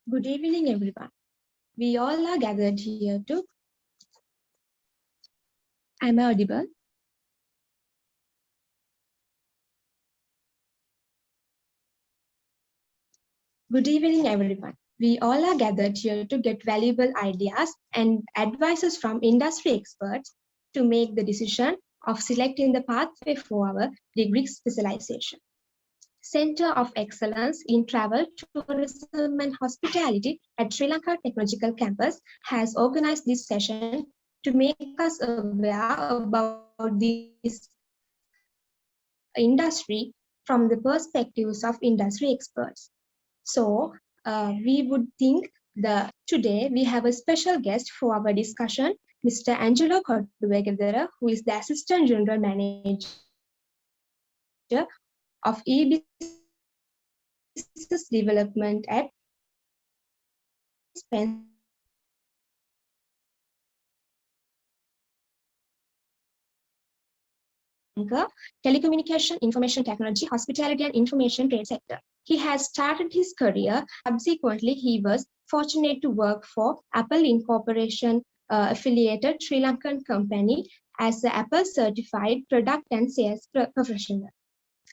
Good evening, everyone. We all are gathered here to. Am I audible? Good evening, everyone. We all are gathered here to get valuable ideas and advices from industry experts to make the decision of selecting the pathway for our degree specialization. Center of Excellence in Travel, Tourism and Hospitality at Sri Lanka Technological Campus has organized this session to make us aware about this industry from the perspectives of industry experts. So we would think today we have a special guest for our discussion, Mr. Angelo Kotuwegedera, who is the Assistant General Manager of eBusiness Development at Spence Telecommunication, Information Technology, Hospitality and Information Trade sector. He has started his career. Subsequently, he was fortunate to work for Apple Incorporation affiliated Sri Lankan company as the Apple certified product and sales professional.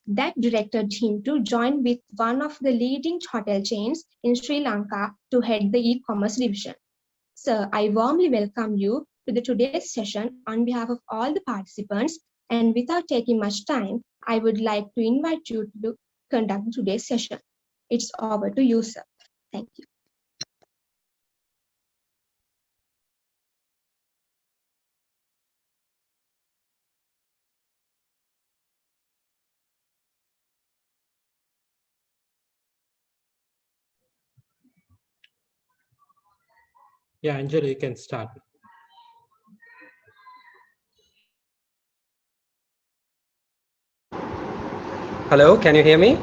That directed him to join with one of the leading hotel chains in Sri Lanka to head the e-commerce division. Sir, I warmly welcome you to the today's session on behalf of all the participants. And without taking much time, I would like to invite you to conduct today's session. It's over to you, sir. Thank you. Yeah, Angelo, you can start. Hello, can you hear me?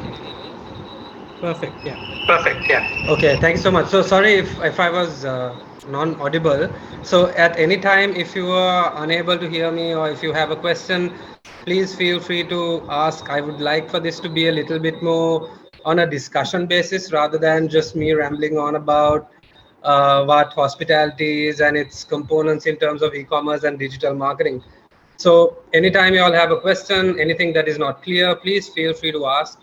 Perfect. Yeah. Perfect, yeah. Okay, thank you so much. So sorry if I was non-audible. So at any time, if you are unable to hear me or if you have a question, please feel free to ask. I would like for this to be a little bit more on a discussion basis rather than just me rambling on about what hospitality is and its components in terms of e-commerce and digital marketing. So anytime you all have a question, anything that is not clear, please feel free to ask.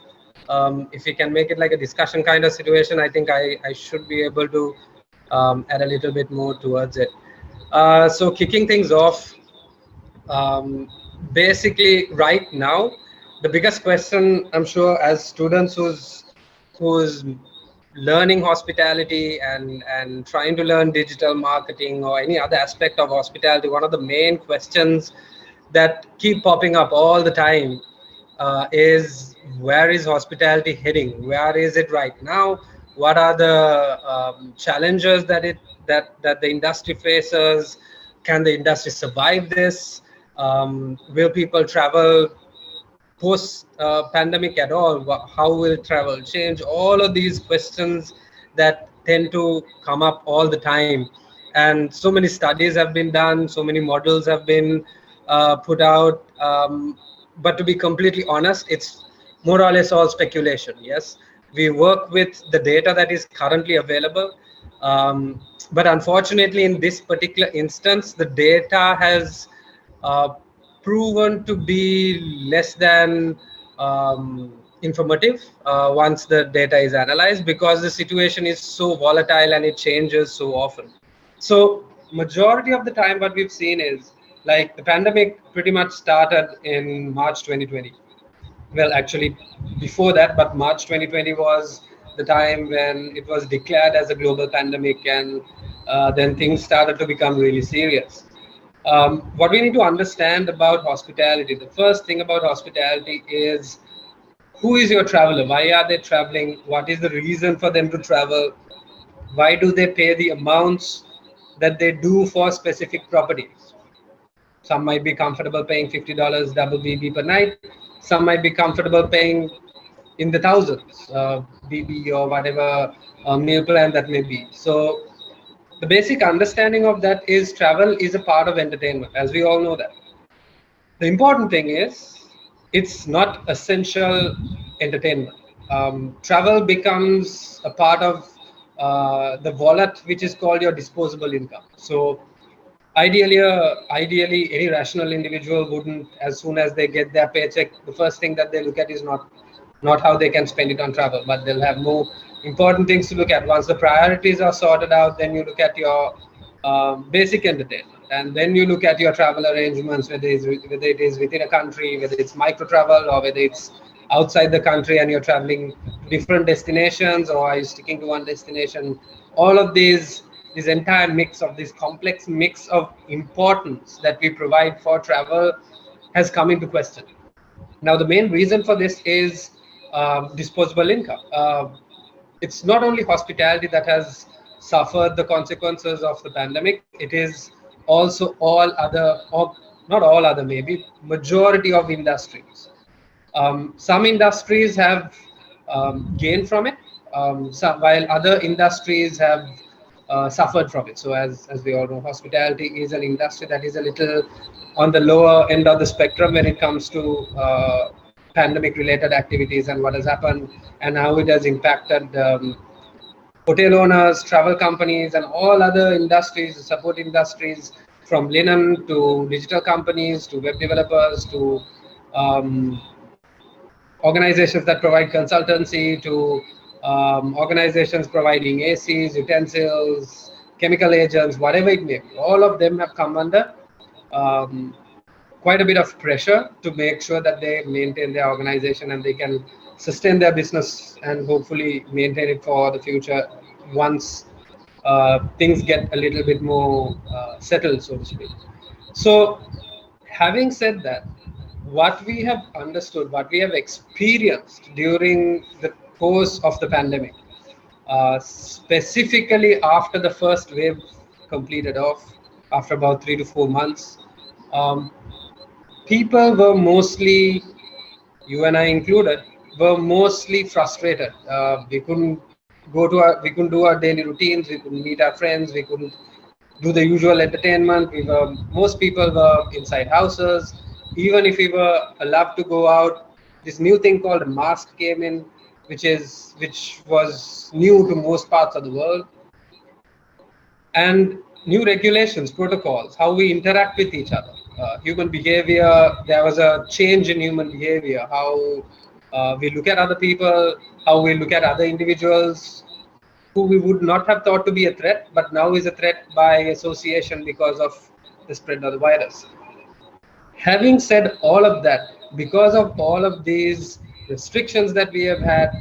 If we can make it like a discussion kind of situation, I think I should be able to add a little bit more towards it. So kicking things off, um, basically right now, the biggest question I'm sure as students who's learning hospitality and trying to learn digital marketing or any other aspect of hospitality, one of the main questions that keep popping up all the time is where is hospitality heading? Where is it right now? What are the challenges that the industry faces? Can the industry survive this? Will people travel post pandemic at all? How will travel change? All of these questions that tend to come up all the time, and so many studies have been done, so many models have been put out, but to be completely honest, it's more or less all speculation. Yes, we work with the data that is currently available, but unfortunately in this particular instance the data has uh, proven to be less than informative once the data is analyzed, because the situation is so volatile and it changes so often. So majority of the time what we've seen is like the pandemic pretty much started in March 2020. Well, actually before that, but March 2020 was the time when it was declared as a global pandemic, and then things started to become really serious. What we need to understand about hospitality, the first thing about hospitality is who is your traveler? Why are they traveling? What is the reason for them to travel? Why do they pay the amounts that they do for specific properties? Some might be comfortable paying $50 double BB per night. Some might be comfortable paying in the thousands, BB or whatever meal plan that may be. So the basic understanding of that is travel is a part of entertainment, as we all know that. The important thing is it's not essential entertainment. Travel becomes a part of the wallet which is called your disposable income. So ideally, any rational individual wouldn't, as soon as they get their paycheck, the first thing that they look at is not how they can spend it on travel, but they'll have more important things to look at. Once the priorities are sorted out, then you look at your basic entertainment, and then you look at your travel arrangements, whether it is within a country, whether it's micro travel, or whether it's outside the country and you're traveling to different destinations, or are you sticking to one destination. All of this entire mix of this complex mix of importance that we provide for travel has come into question. Now, the main reason for this is disposable income. It's not only hospitality that has suffered the consequences of the pandemic, it is also all other, or not all other, maybe majority of industries. Some industries have gained from it, while other industries have suffered from it. So as we all know, hospitality is an industry that is a little on the lower end of the spectrum when it comes to pandemic related activities and what has happened and how it has impacted hotel owners, travel companies, and all other industries, support industries, from linen to digital companies to web developers to um, organizations that provide consultancy to organizations providing ACs, utensils, chemical agents, whatever it may be. All of them have come under um, quite a bit of pressure to make sure that they maintain their organization and they can sustain their business and hopefully maintain it for the future once things get a little bit more settled, so to speak. So, having said that, what we have understood, what we have experienced during the course of the pandemic, specifically after the first wave completed off, after about 3 to 4 months, um, people were mostly, you and I included, were mostly frustrated. We couldn't do our daily routines, we couldn't meet our friends, we couldn't do the usual entertainment. Most people were inside houses. Even if we were allowed to go out, this new thing called a mask came in, which was new to most parts of the world, and new regulations, protocols, how we interact with each other, human behavior. There was a change in human behavior, how we look at other people, how we look at other individuals who we would not have thought to be a threat, but now is a threat by association because of the spread of the virus. Having said all of that, because of all of these restrictions that we have had,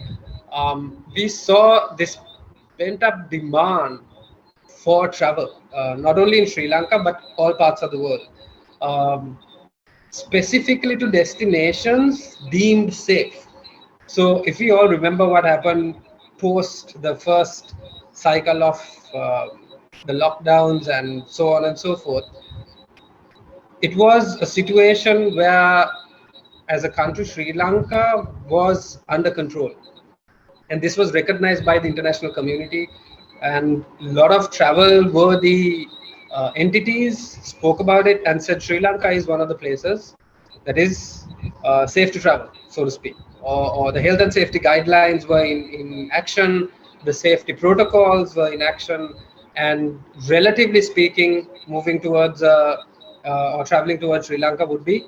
we saw this pent up demand for travel, not only in Sri Lanka, but all parts of the world, um, specifically to destinations deemed safe. So, if we all remember what happened post the first cycle of uh, the lockdowns and so on and so forth, it was a situation where, as a country, Sri Lanka was under control. And this was recognized by the international community. And a lot of travel worthy entities spoke about it and said Sri Lanka is one of the places that is safe to travel, so to speak. Or the health and safety guidelines were in action, the safety protocols were in action, and relatively speaking, moving towards or traveling towards Sri Lanka would be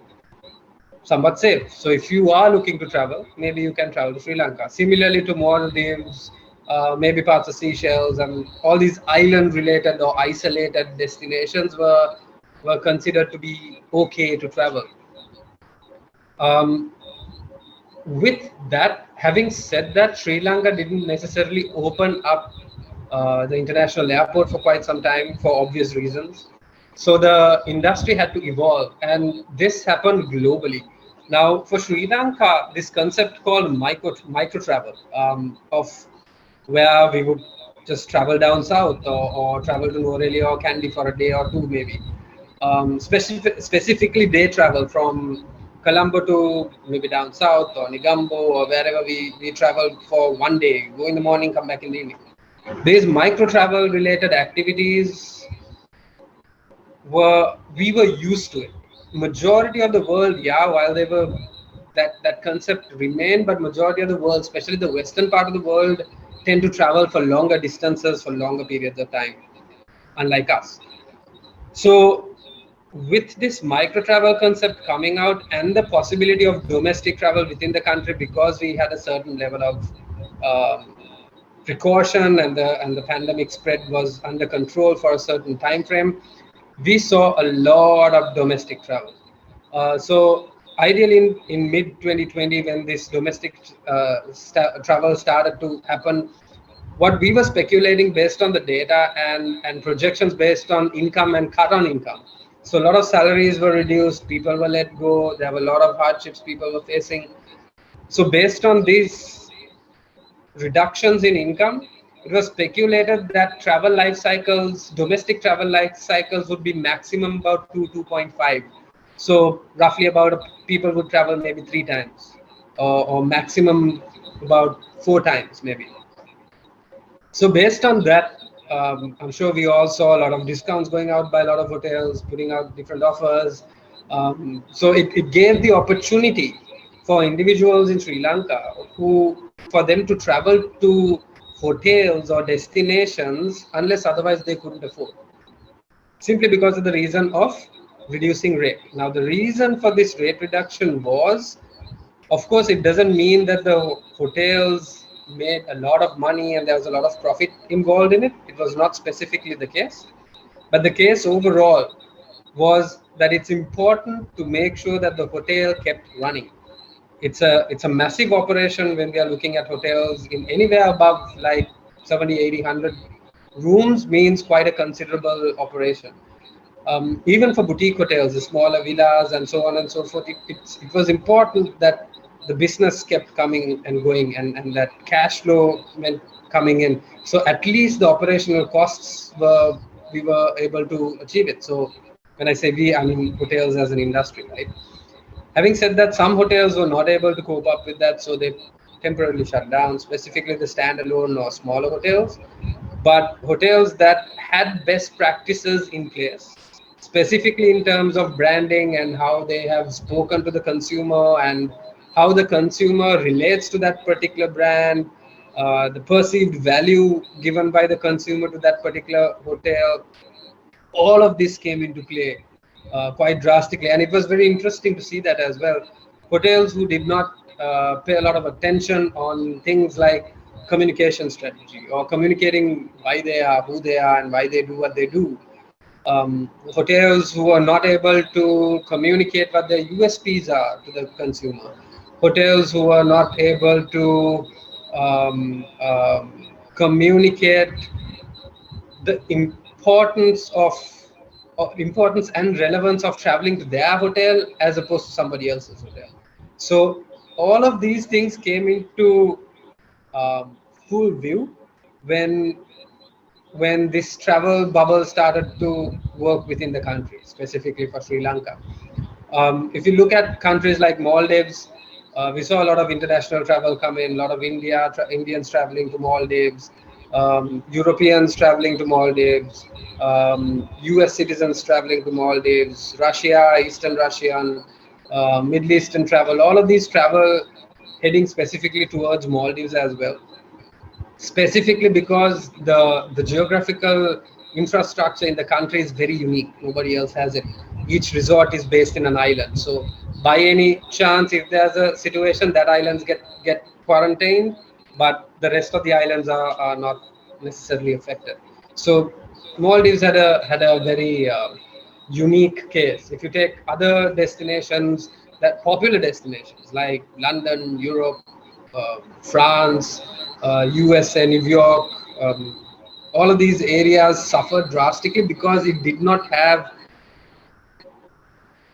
somewhat safe. So if you are looking to travel, maybe you can travel to Sri Lanka. Similarly to Maldives, maybe parts of Seychelles, and all these island-related or isolated destinations were considered to be okay to travel. Um, with that, having said that, Sri Lanka didn't necessarily open up the international airport for quite some time for obvious reasons. So the industry had to evolve, and this happened globally. Now, for Sri Lanka, this concept called micro travel, of where we would just travel down south or travel to Norelia or Kandy for a day or two, maybe. Specifically, day travel from Colombo to maybe down south or Negombo or wherever we travel for one day, go in the morning, come back in the evening. These micro travel related activities we were used to it. Majority of the world, yeah, while they were that concept remained, but majority of the world, especially the western part of the world, tend to travel for longer distances for longer periods of time, unlike us. So with this micro travel concept coming out and the possibility of domestic travel within the country, because we had a certain level of precaution and the pandemic spread was under control for a certain time frame, we saw a lot of domestic travel. So ideally in mid 2020, when this domestic travel started to happen, what we were speculating based on the data and projections based on income and cut on income. So a lot of salaries were reduced, people were let go, there were a lot of hardships people were facing. So based on these reductions in income, it was speculated that travel life cycles, domestic travel life cycles would be maximum about 2.5. So roughly about people would travel maybe 3 times, or maximum about 4 times maybe. So based on that, I'm sure we all saw a lot of discounts going out by a lot of hotels, putting out different offers. So it gave the opportunity for individuals in Sri Lanka for them to travel to hotels or destinations unless otherwise they couldn't afford, simply because of the reason of reducing rate. Now the reason for this rate reduction was, of course, it doesn't mean that the hotels made a lot of money and there was a lot of profit involved in it. It was not specifically the case. But the case overall was that it's important to make sure that the hotel kept running. It's a massive operation when we are looking at hotels in anywhere above like 70, 80, 100 rooms means quite a considerable operation. Even for boutique hotels, the smaller villas and so on and so forth, it was important that the business kept coming and going, and that cash flow meant coming in. So at least the operational costs we were able to achieve it. So when I say we, I mean hotels as an industry, right? Having said that, some hotels were not able to cope up with that, so they temporarily shut down, specifically the standalone or smaller hotels. But hotels that had best practices in place, specifically in terms of branding and how they have spoken to the consumer and how the consumer relates to that particular brand, the perceived value given by the consumer to that particular hotel, all of this came into play quite drastically, and it was very interesting to see that as well. Hotels who did not pay a lot of attention on things like communication strategy or communicating why they are who they are and why they do what they do. Hotels who are not able to communicate what their USPs are to the consumer. Hotels who are not able to communicate the importance and relevance of traveling to their hotel as opposed to somebody else's hotel. So all of these things came into full view when this travel bubble started to work within the country, specifically for Sri Lanka. If you look at countries like Maldives, we saw a lot of international travel come in, a lot of Indians traveling to Maldives, Europeans traveling to Maldives, US citizens traveling to Maldives, Russia, Eastern Russian, Middle Eastern travel, all of these travel heading specifically towards Maldives as well, specifically because the geographical infrastructure in the country is very unique. Nobody else has it. Each resort is based in an island, so by any chance if there's a situation, that islands get quarantined, but the rest of the islands are not necessarily affected. So Maldives had a very unique case. If you take other destinations, that popular destinations like London, Europe, France, USA, New York, all of these areas suffered drastically because it did not have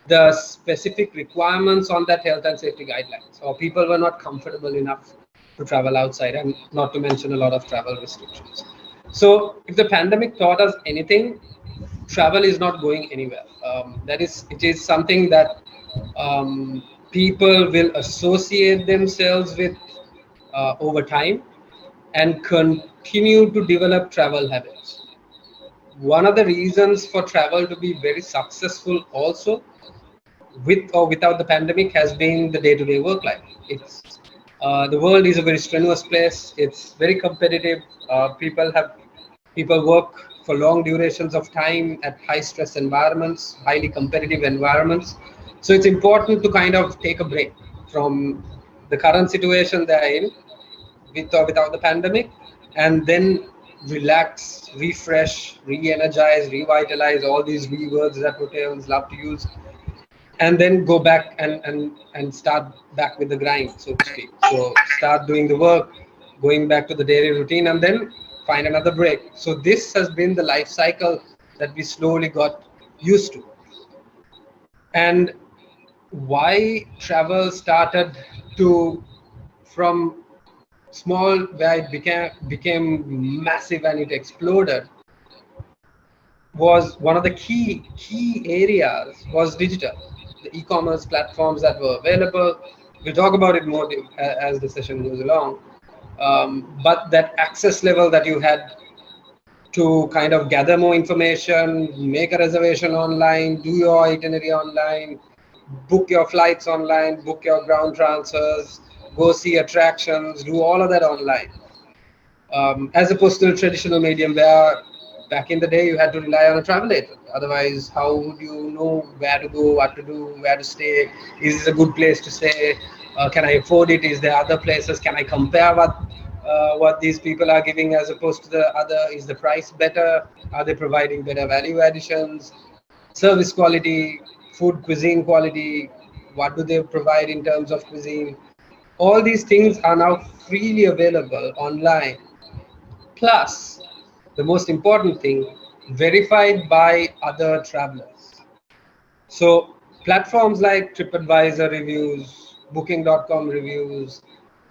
the specific requirements on that health and safety guidelines, or people were not comfortable enough to travel outside, and not to mention a lot of travel restrictions. So if the pandemic taught us anything, travel is not going anywhere. It is something that people will associate themselves with over time and continue to develop travel habits. One of the reasons for travel to be very successful also, with or without the pandemic, has been the day-to-day work life. The world is a very strenuous place. It's very competitive. People work for long durations of time at high stress environments, highly competitive environments. So it's important to kind of take a break from the current situation they're in, with or without the pandemic, and then relax, refresh, re-energize, revitalize, all these V words that hotels love to use, and then go back and start back with the grind, so to speak. So start doing the work, going back to the daily routine, and then find another break. So this has been the life cycle that we slowly got used to. And why travel started to, from small, where it became massive and it exploded, was one of the key areas was digital, the e-commerce platforms that were available. We'll talk about it more as the session goes along. But that access level that you had to kind of gather more information, make a reservation online, do your itinerary online, book your flights online, book your ground transfers, go see attractions, do all of that online. As opposed to the traditional medium where back in the day you had to rely on a travel agent. Otherwise, how would you know where to go, what to do, where to stay? Is this a good place to stay? Can I afford it? Is there other places? Can I compare what these people are giving as opposed to the other? Is the price better? Are they providing better value additions? Service quality, food cuisine quality, what do they provide in terms of cuisine? All these things are now freely available online. Plus, the most important thing, verified by other travelers. So platforms like TripAdvisor reviews, Booking.com reviews,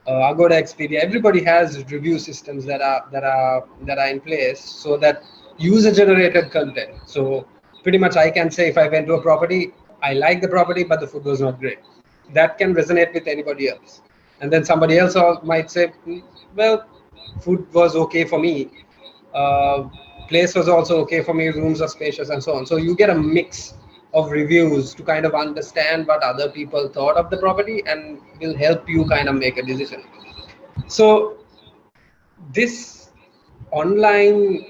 Agoda, Expedia, everybody has review systems that are in place, so that user-generated content. So pretty much I can say if I went to a property, I like the property, but the food was not great. That can resonate with anybody else. And then somebody else might say, well, food was okay for me. Uh, Place was also okay for me. Rooms are spacious and so on. So you get a mix of reviews to kind of understand what other people thought of the property and will help you kind of make a decision. So this online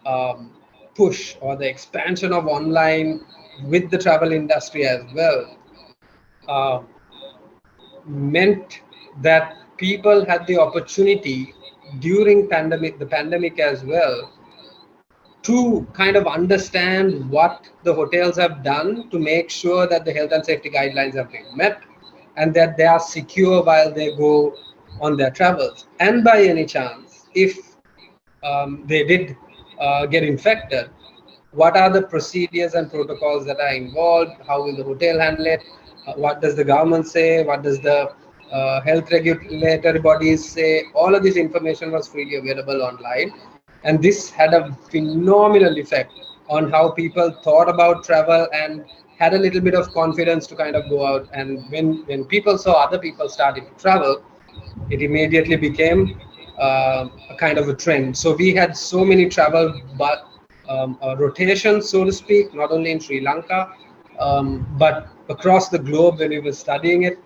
um, push, or the expansion of online with the travel industry as well, uh, meant that people had the opportunity during the pandemic as well, to kind of understand what the hotels have done to make sure that the health and safety guidelines have been met and that they are secure while they go on their travels. And by any chance, if they did get infected, what are the procedures and protocols that are involved? How will the hotel handle it? What does the government say? What does the health regulatory bodies say? All of this information was freely available online. And this had a phenomenal effect on how people thought about travel and had a little bit of confidence to kind of go out. And when people saw other people starting to travel, it immediately became a kind of a trend. So we had so many travel rotations, so to speak, not only in Sri Lanka, but across the globe when we were studying it.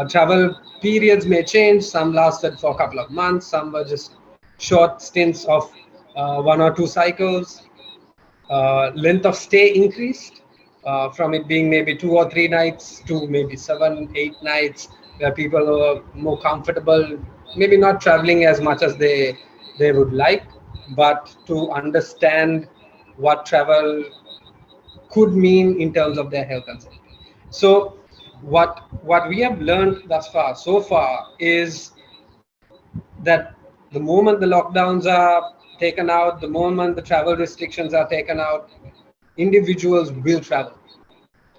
Travel periods may change. Some lasted for a couple of months. Some were just short stints of 1 or 2 cycles. Length of stay increased from it being maybe 2 or 3 nights to maybe 7, 8 nights, where people are more comfortable, maybe not traveling as much as they would like, but to understand what travel could mean in terms of their health and safety. So what we have learned so far is that the moment the lockdowns are taken out, the moment the travel restrictions are taken out, individuals will travel,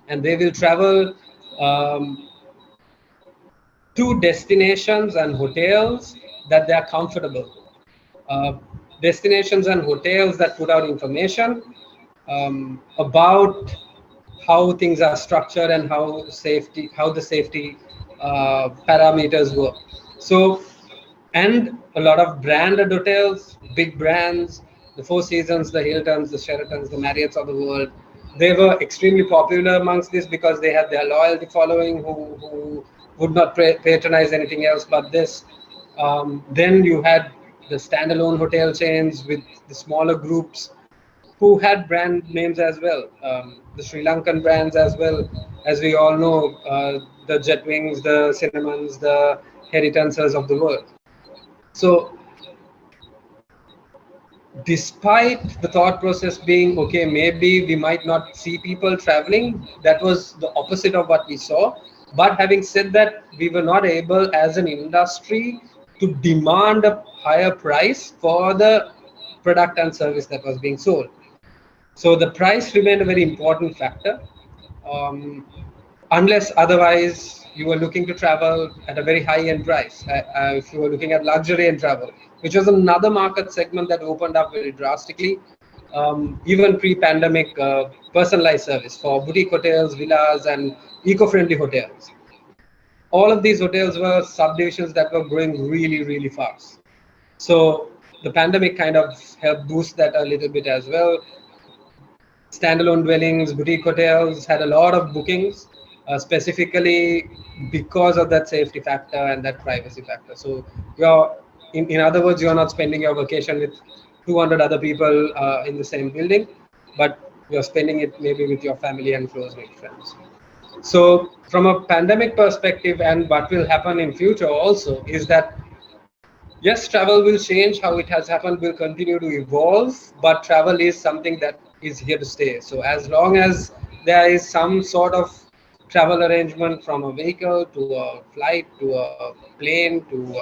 and they will travel um, to destinations and hotels that they are comfortable. Uh, Destinations and hotels that put out information about how things are structured and how the safety parameters work. So, and a lot of branded hotels, big brands, the Four Seasons, the Hiltons, the Sheratons, the Marriotts of the world, they were extremely popular amongst this because they had their loyalty following who would not patronize anything else but this. Then you had the standalone hotel chains with the smaller groups who had brand names as well. The Sri Lankan brands as well, as we all know, the Jetwings, the Cinnamons, the Heritansers of the world. So despite the thought process being, okay, maybe we might not see people traveling, that was the opposite of what we saw. But having said that, we were not able as an industry to demand a higher price for the product and service that was being sold. So the price remained a very important factor. Um, Unless otherwise you were looking to travel at a very high end price. If you were looking at luxury and travel, which was another market segment that opened up very drastically, even pre-pandemic, personalized service for boutique hotels, villas, and eco-friendly hotels. All of these hotels were subdivisions that were growing really, really fast. So the pandemic kind of helped boost that a little bit as well. Standalone dwellings, boutique hotels had a lot of bookings, specifically because of that safety factor and that privacy factor. So you're, in other words, you're not spending your vacation with 200 other people in the same building, but you're spending it maybe with your family and close knit friends. So from a pandemic perspective, and what will happen in future also is that yes, travel will change. How it has happened will continue to evolve, but travel is something that is here to stay. So as long as there is some sort of travel arrangement, from a vehicle to a flight to a plane to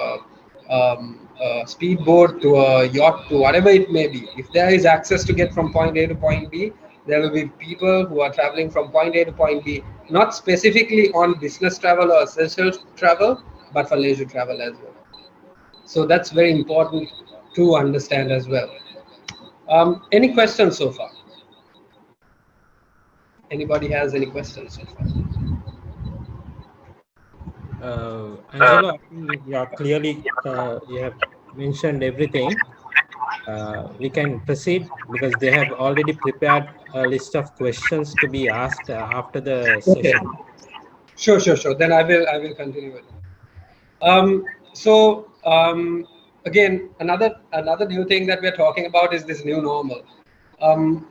a speedboat to a yacht to whatever it may be, if there is access to get from point A to point B, there will be people who are traveling from point A to point B, not specifically on business travel or essential travel, but for leisure travel as well. So that's very important to understand as well. Any questions so far? Anybody has any questions so far? Angelo, I think you are clearly you have mentioned everything. We can proceed because they have already prepared a list of questions to be asked after the Okay. session. Sure. Then I will continue with it. So again, another new thing that we're talking about is this new normal. Um,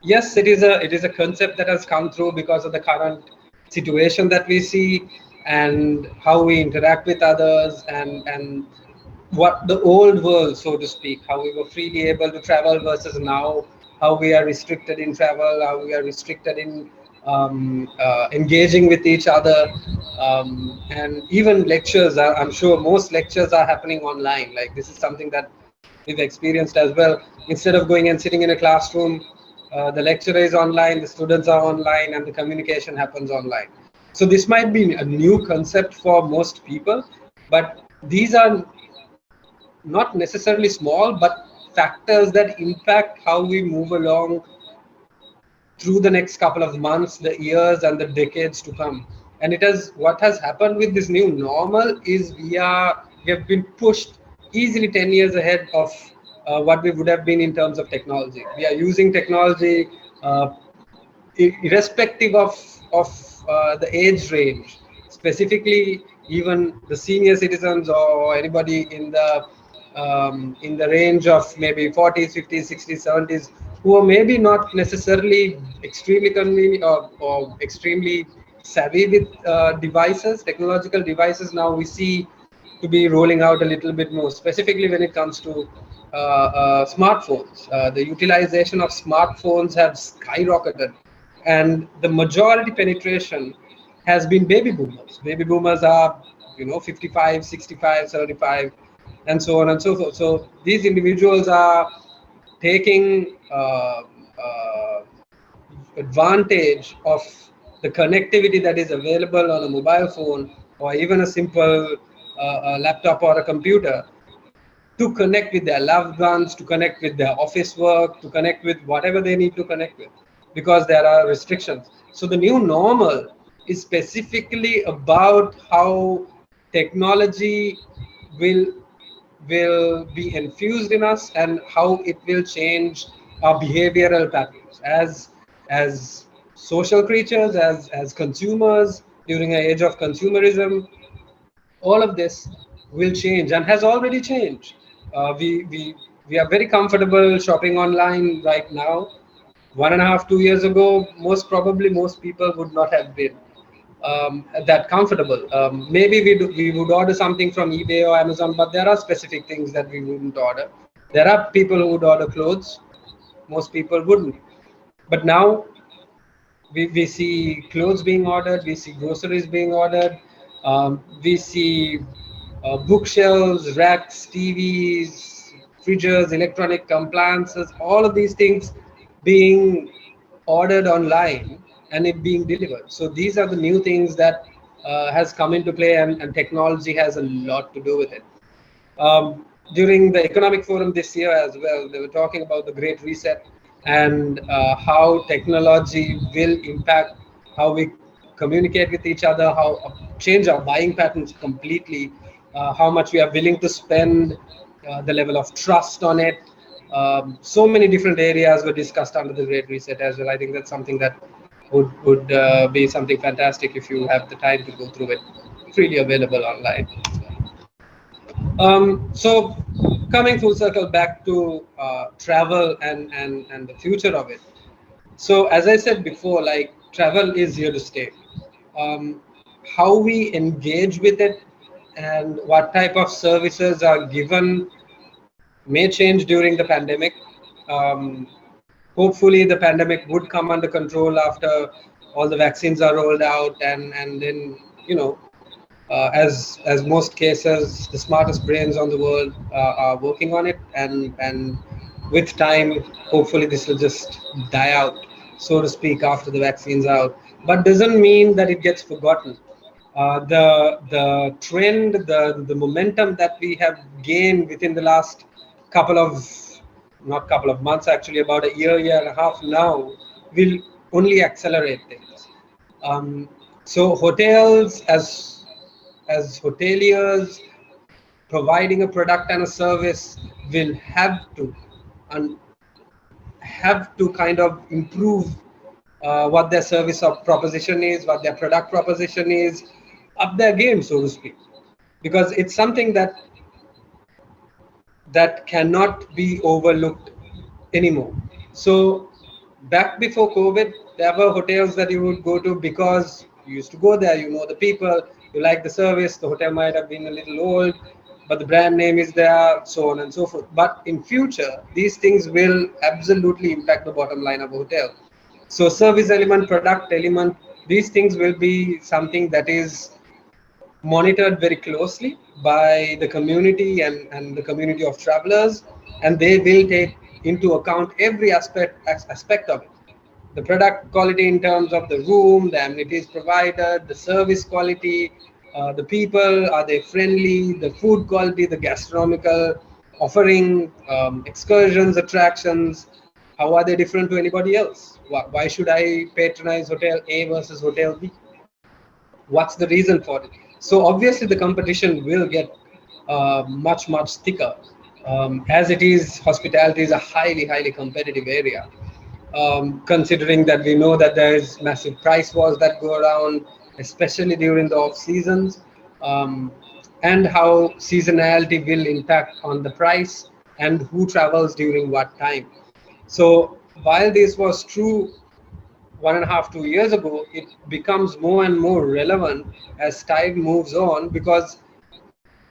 yes, it is a concept that has come through because of the current situation that we see and how we interact with others, and what the old world, so to speak, how we were freely able to travel versus now how we are restricted in travel, how we are restricted in engaging with each other, and even lectures. I'm sure most lectures are happening online. Like, this is something that we've experienced as well. Instead of going and sitting in a classroom, the lecturer is online, the students are online, and the communication happens online. So this might be a new concept for most people, but these are not necessarily small, but factors that impact how we move along through the next couple of months, the years, and the decades to come. And it has what has happened with this new normal is we have been pushed easily 10 years ahead of what we would have been in terms of technology. We are using technology uh, irrespective of the age range, specifically even the senior citizens or anybody in the range of maybe 40s, 50s, 60s, 70s, who are maybe not necessarily extremely convenient or extremely savvy with devices, technological devices. Now we see to be rolling out a little bit more, specifically when it comes to smartphones. The utilization of smartphones have skyrocketed, and the majority penetration has been baby boomers. Baby boomers are, 55, 65, 75, and so on and so forth. So these individuals are taking advantage of the connectivity that is available on a mobile phone or even a simple laptop or a computer to connect with their loved ones, to connect with their office work, to connect with whatever they need to connect with, because there are restrictions. So the new normal is specifically about how technology will will be infused in us and how it will change our behavioral patterns as social creatures, as consumers, during an age of consumerism. All of this will change and has already changed. We are very comfortable shopping online right now. 1.5, 2 years ago, most people would not have been that comfortable. Maybe we would order something from eBay or Amazon, but there are specific things that we wouldn't order. There are people who would order clothes. Most people wouldn't. But now we see clothes being ordered, we see groceries being ordered, we see bookshelves, racks, TVs, fridges, electronic appliances, all of these things being ordered online and it being delivered. So these are the new things that has come into play, and technology has a lot to do with it. During the economic forum this year as well, they were talking about the great reset and how technology will impact how we communicate with each other, how change our buying patterns completely, how much we are willing to spend, the level of trust on it. So many different areas were discussed under the great reset as well. I think that's something that would be something fantastic if you have the time to go through it, freely available online. So coming full circle back to travel and the future of it. So as I said before, like travel is here to stay. Um, how we engage with it and what type of services are given may change during the pandemic. Um, Hopefully the pandemic would come under control after all the vaccines are rolled out, and then, you know, as most cases, the smartest brains on the world are working on it, and with time, hopefully this will just die out, so to speak, after the vaccines are out. But doesn't mean that it gets forgotten. The trend, the momentum that we have gained within the last couple of not couple of months, actually about a year and a half now, will only accelerate things. Um, so hotels as hoteliers providing a product and a service will and have to kind of improve what their service of proposition is, what their product proposition is, up their game, so to speak, because it's something that cannot be overlooked anymore. So back before COVID, there were hotels that you would go to because you used to go there, you know the people, you like the service. The hotel might have been a little old, but the brand name is there, so on and so forth. But in future, these things will absolutely impact the bottom line of a hotel. So service element, product element, these things will be something that is monitored very closely by the community and the community of travelers, and they will take into account every aspect of it. The product quality in terms of the room, the amenities provided, the service quality, the people, are they friendly, the food quality, the gastronomical offering, excursions, attractions, how are they different to anybody else? Why should I patronize hotel A versus hotel B? What's the reason for it? So obviously the competition will get much thicker. As it is, hospitality is a highly competitive area, considering that we know that there is massive price wars that go around, especially during the off seasons, um, and how seasonality will impact on the price and who travels during what time. So while this was true 1.5, 2 years ago, it becomes more and more relevant as time moves on, because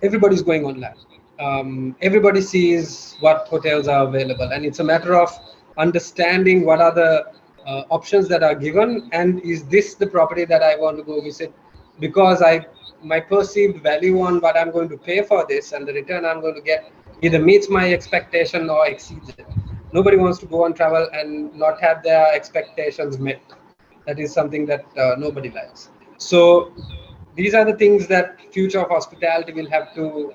everybody's going online. Everybody sees what hotels are available, and it's a matter of understanding what are the options that are given, and is this the property that I want to go visit, because my perceived value on what I'm going to pay for this and the return I'm going to get either meets my expectation or exceeds it. Nobody wants to go on travel and not have their expectations met. That is something that nobody likes. So these are the things that future of hospitality will have to,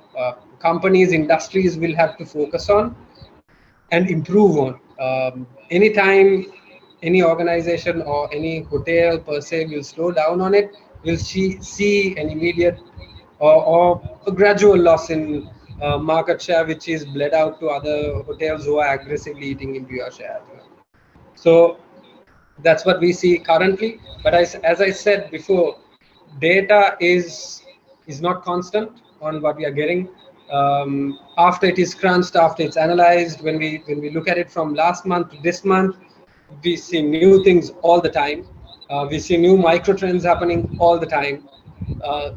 companies, industries will have to focus on and improve on. Anytime any organization or any hotel per se will slow down on it, will see an immediate or a gradual loss in market share, which is bled out to other hotels who are aggressively eating into your share. So that's what we see currently. But as I said before, data is not constant on what we are getting. After it is crunched, after it's analyzed, when we look at it from last month to this month, we see new things all the time. We see new micro trends happening all the time.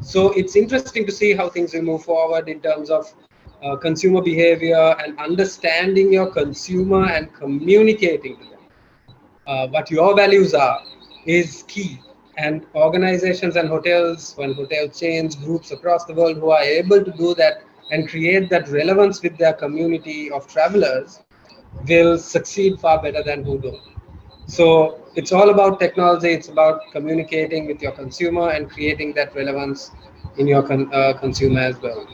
So it's interesting to see how things will move forward in terms of consumer behavior and understanding your consumer and communicating to them what your values are is key. And organizations and hotels, when hotel chains, groups across the world who are able to do that and create that relevance with their community of travelers will succeed far better than who don't. So it's all about technology. It's about communicating with your consumer and creating that relevance in your consumer as well.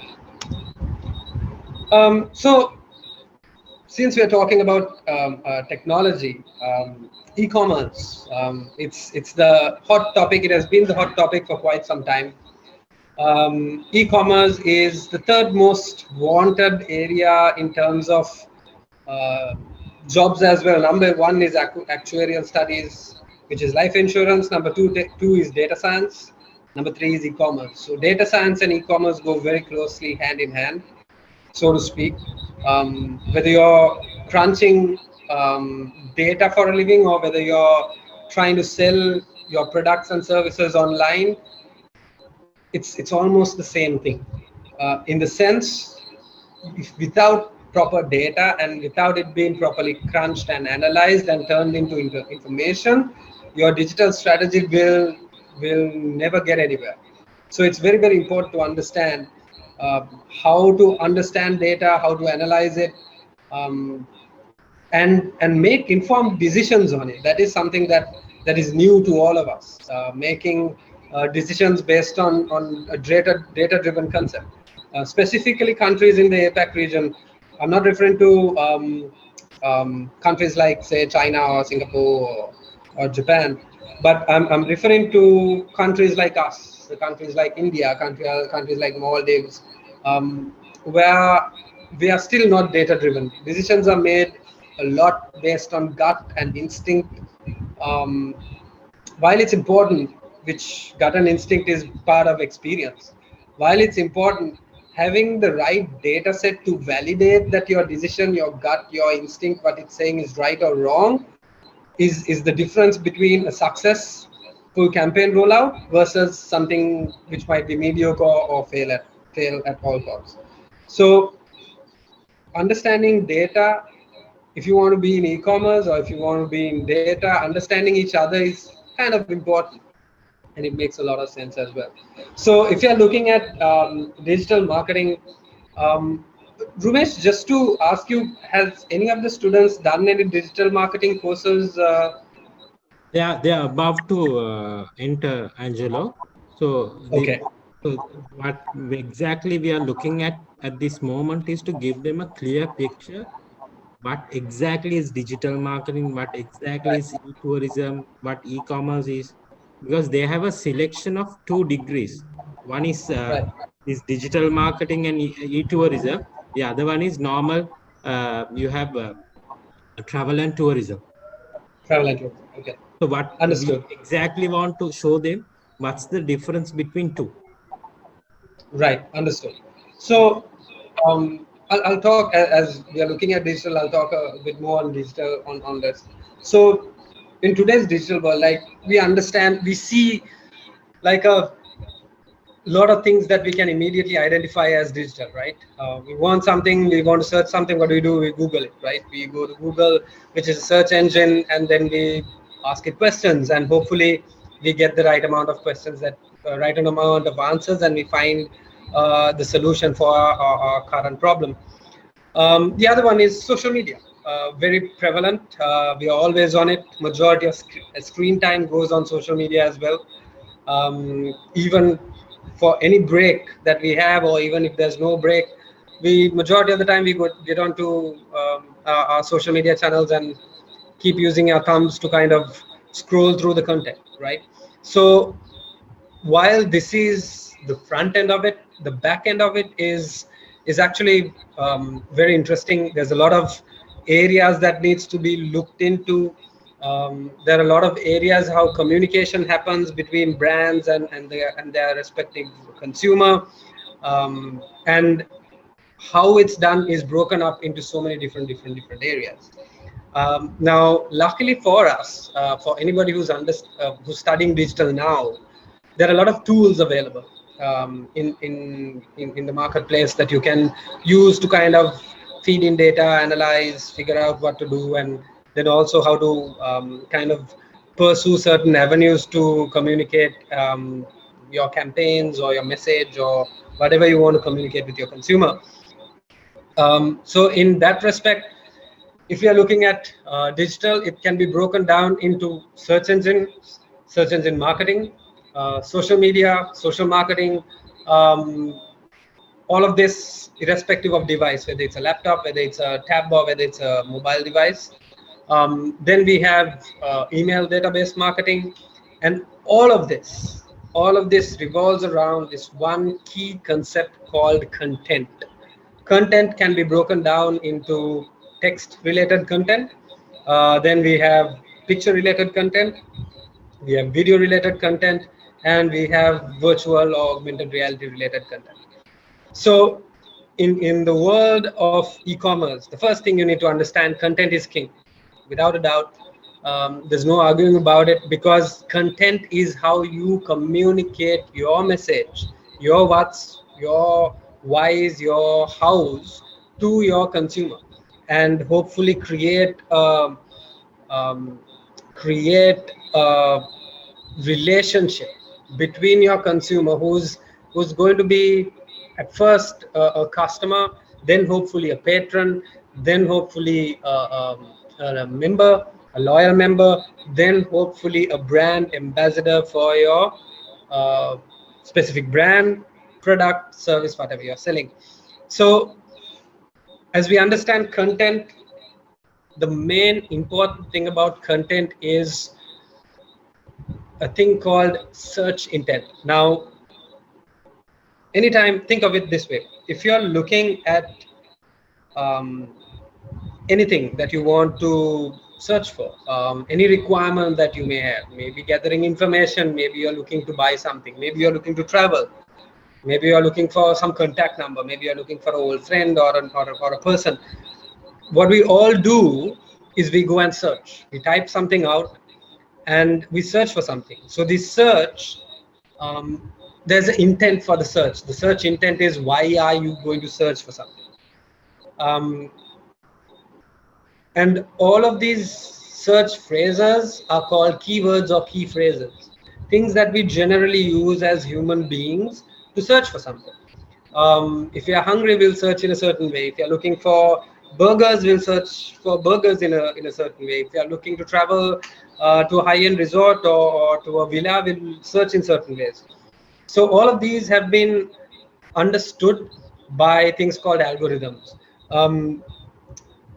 So since we are talking about technology, e-commerce, it's the hot topic. It has been the hot topic for quite some time. E-commerce is the third most wanted area in terms of uh, jobs as well. Number one is actuarial studies, which is life insurance. Number two is data science. Number three is e-commerce. So data science and e-commerce go very closely hand in hand, so to speak. Whether you're crunching data for a living or whether you're trying to sell your products and services online, it's almost the same thing. In the sense, if without proper data and without it being properly crunched and analyzed and turned into information, your digital strategy will never get anywhere. So it's very, very important to understand how to understand data, how to analyze it, um, and make informed decisions on it. That is something that is new to all of us, making decisions based on a data driven concept. Specifically countries in the APAC region, I'm not referring to countries like say China or Singapore or Japan, but I'm referring to countries like us, the countries like India, countries like Maldives, where we are still not data driven. Decisions are made a lot based on gut and instinct. Um, while it's important, which gut and instinct is part of experience, while it's important, having the right data set to validate that your decision, your gut, your instinct, what it's saying is right or wrong, is the difference between a successful campaign rollout versus something which might be mediocre or fail at all costs. So understanding data, if you want to be in e-commerce or if you want to be in data, understanding each other is kind of important, and it makes a lot of sense as well. So if you're looking at digital marketing, um, Rumesh, just to ask you, has any of the students done any digital marketing courses? They are about to enter, Angelo. So Okay, what exactly we are looking at this moment is to give them a clear picture what exactly is digital marketing, what exactly right, is e-tourism, what e-commerce is, because they have a selection of 2 degrees. One right, is digital marketing and e-tourism. The other one is normal. You have travel and tourism. travel and tourism. Okay, So what we understood. exactly want to show them, what's the difference between two? Right, understood. So I'll talk as we are looking at digital. I'll talk a bit more on digital on this. So in today's digital world, like we understand, we see like a lot of things that we can immediately identify as digital, right? We want something, we want to search something. What do? We Google it, right? We go to Google, which is a search engine, and then we ask it questions, and hopefully we get the right amount of questions, that right amount of answers, and we find the solution for our current problem. The other one is social media, very prevalent. We are always on it. Majority of screen time goes on social media as well. Even for any break that we have, or even if there's no break, we majority of the time we get onto our social media channels and keep using our thumbs to kind of scroll through the content, right? So while this is the front end of it, the back end of it is actually very interesting. There's a lot of areas that needs to be looked into. There are a lot of areas how communication happens between brands and their respective consumer, and how it's done is broken up into so many different areas. Now, luckily for us, for anybody who's studying digital now, there are a lot of tools available in the marketplace that you can use to kind of feed in data, analyze, figure out what to do, and then also how to kind of pursue certain avenues to communicate your campaigns or your message or whatever you want to communicate with your consumer. So in that respect, if you are looking at digital, it can be broken down into search engine marketing, social media, social marketing, um, all of this irrespective of device, whether it's a laptop, whether it's a tab, or whether it's a mobile device. Then we have email database marketing, and all of this revolves around this one key concept called content. Content can be broken down into text related content, then we have picture related content, we have video related content, and we have virtual or augmented reality related content. So in the world of e-commerce, the first thing you need to understand, content is king, without a doubt. There's no arguing about it, because content is how you communicate your message, your what's, your whys, your hows to your consumer, and hopefully um, create a relationship between your consumer, who's going to be at first a customer, then hopefully a patron, then hopefully a member, a loyal member, then hopefully a brand ambassador for your uh, specific brand, product, service, whatever you're selling. So as we understand content, the main important thing about content is a thing called search intent. Now, anytime, think of it this way: if you're looking at um, anything that you want to search for, any requirement that you may have, maybe gathering information, maybe you're looking to buy something, maybe you're looking to travel, maybe you're looking for some contact number, maybe you're looking for an old friend or a person. What we all do is we go and search. We type something out and we search for something. So this search, there's an intent for the search. The search intent is, why are you going to search for something? And all of these search phrases are called keywords or key phrases, things that we generally use as human beings to search for something. If you're hungry, we'll search in a certain way. If you're looking for burgers, we'll search for burgers in a certain way. If you're looking to travel to a high-end resort or to a villa, we'll search in certain ways. So all of these have been understood by things called algorithms.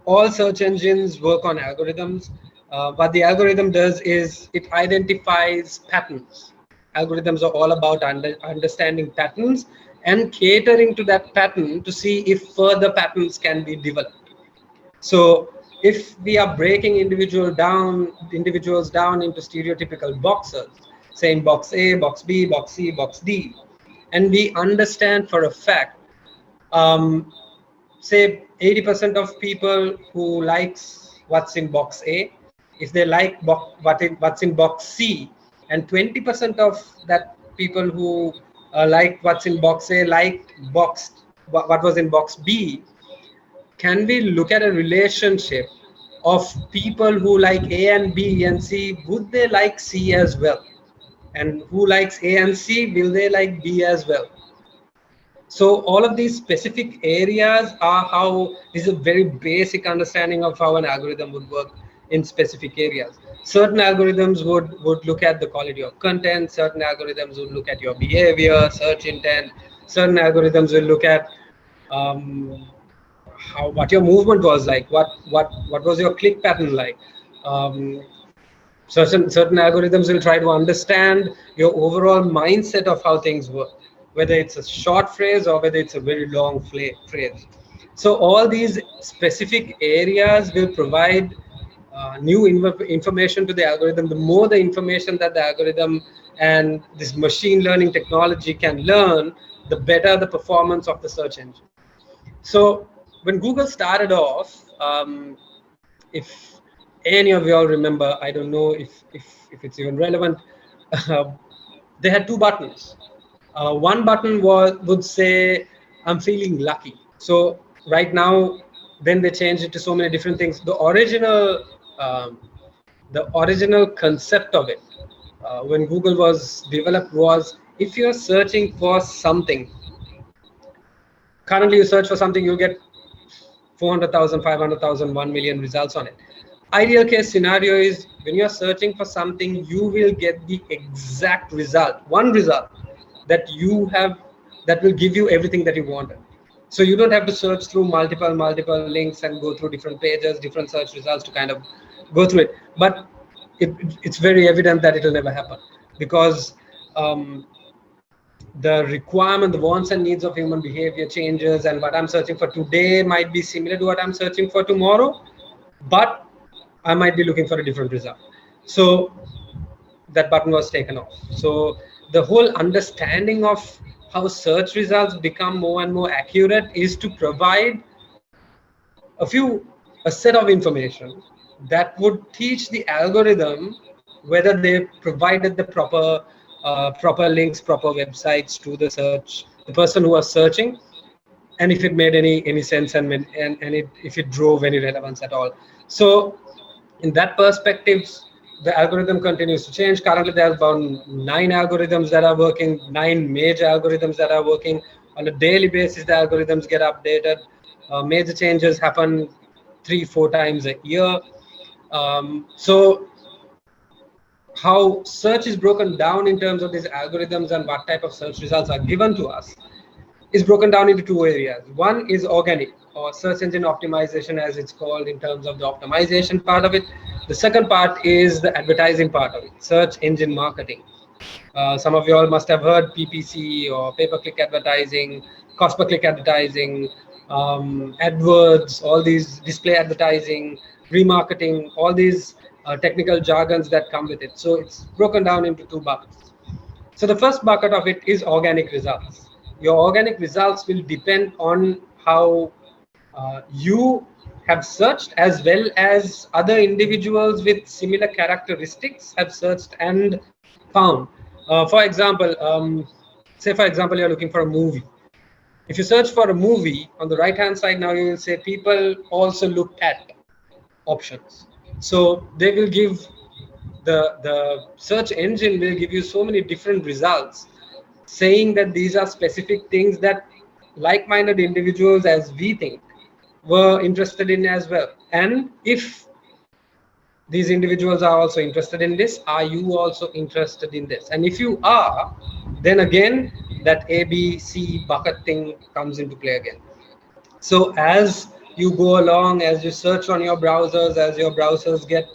All search engines work on algorithms. What the algorithm does is it identifies patterns. Algorithms are all about understanding patterns and catering to that pattern to see if further patterns can be developed. So if we are breaking individuals down into stereotypical boxes, saying box A, box B, box C, box D, and we understand for a fact, say 80% of people who likes what's in box A, if they like what's in box C, and 20% of that people who like what's in box A like what was in box B, can we look at a relationship of people who like A and B and C? Would they like C as well? And who likes A and C, will they like B as well? So all of these specific areas are how, this is a very basic understanding of how an algorithm would work in specific areas. Certain algorithms would look at the quality of content, certain algorithms would look at your behavior, search intent, certain algorithms will look at what your movement was like, what was your click pattern like. Certain algorithms will try to understand your overall mindset of how things work, whether it's a short phrase or whether it's a very long phrase. So all these specific areas will provide new information to the algorithm, the more the information that the algorithm and this machine learning technology can learn, the better the performance of the search engine. So when Google started off, if any of you all remember, I don't know if it's even relevant, they had two buttons. One button would say, I'm feeling lucky. So right now, then they changed it to so many different things. Um, the original concept of it, when Google was developed, was if you're searching for something, currently you search for something, you get 400,000, 500,000, 1 million results on it. Ideal case scenario is when you're searching for something, you will get the exact result, one result that you have, that will give you everything that you wanted. So you don't have to search through multiple links and go through different pages, different search results to kind of go through it. But it's very evident that it will never happen, because the requirement, the wants and needs of human behavior changes, and what I'm searching for today might be similar to what I'm searching for tomorrow, but I might be looking for a different result. So that button was taken off. So the whole understanding of how search results become more and more accurate is to provide a set of information that would teach the algorithm whether they provided the proper links, proper websites to the person who was searching, and if it made any sense, if it drove any relevance at all. So in that perspective, the algorithm continues to change. Currently, there's about 9 algorithms that are working, 9 major algorithms that are working. On a daily basis, the algorithms get updated. Major changes happen 3-4 times a year. So how search is broken down in terms of these algorithms and what type of search results are given to us is broken down into 2 areas. One is organic, or search engine optimization, as it's called, in terms of the optimization part of it. The second part is the advertising part of it, search engine marketing. Some of you all must have heard PPC, or pay-per-click advertising, cost-per-click advertising, AdWords, all these display advertising, remarketing, all these technical jargons that come with it. So it's broken down into 2 buckets. So the first bucket of it is organic results. Your organic results will depend on how you have searched, as well as other individuals with similar characteristics have searched and found. For example, say for example, you're looking for a movie. If you search for a movie, on the right hand side now you will say people also looked at options. So they will give, the search engine will give you so many different results, saying that these are specific things that like-minded individuals, as we think, were interested in as well. And if these individuals are also interested in this, are you also interested in this? And if you are, then again that ABC bucket thing comes into play again. So as you go along, as you search on your browsers, as your browsers get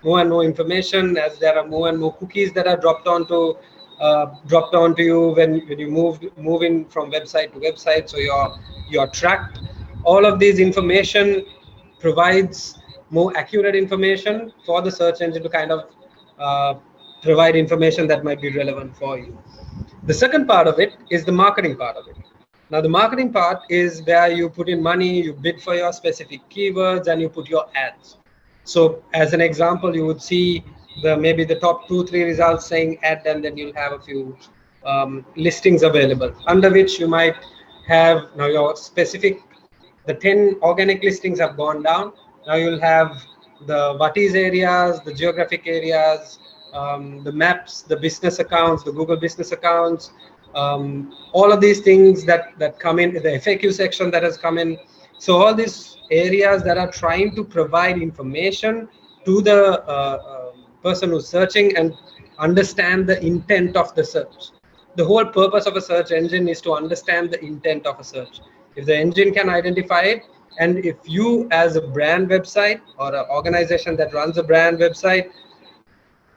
more and more information, as there are more and more cookies that are dropped onto you when you move in from website to website, so you're tracked. All of these information provides more accurate information for the search engine to kind of provide information that might be relevant for you. The second part of it is the marketing part of it. Now, the marketing part is where you put in money, you bid for your specific keywords, and you put your ads. So as an example, you would see maybe the top 2-3 results saying ad, and then you'll have a few listings available, under which you might have, now your specific, the 10 organic listings have gone down. Now you'll have the what is areas, the geographic areas, the maps, the business accounts, the Google business accounts, all of these things that come in, the FAQ section that has come in. So all these areas that are trying to provide information to the person who's searching and understand the intent of the search. The whole purpose of a search engine is to understand the intent of a search. If the engine can identify it, and if you as a brand website or an organization that runs a brand website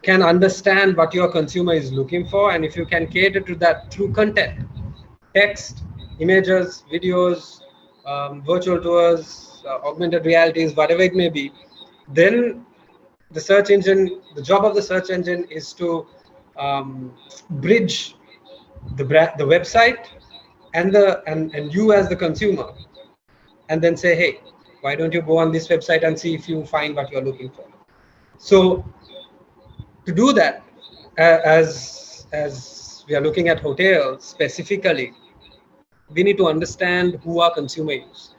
can understand what your consumer is looking for, and if you can cater to that through content, text, images, videos, virtual tours, augmented realities, whatever it may be, then the search engine, the job of the search engine is to bridge the website and you as the consumer, and then say, hey, why don't you go on this website and see if you find what you're looking for. So to do that, as we are looking at hotels specifically, we need to understand who our consumer is,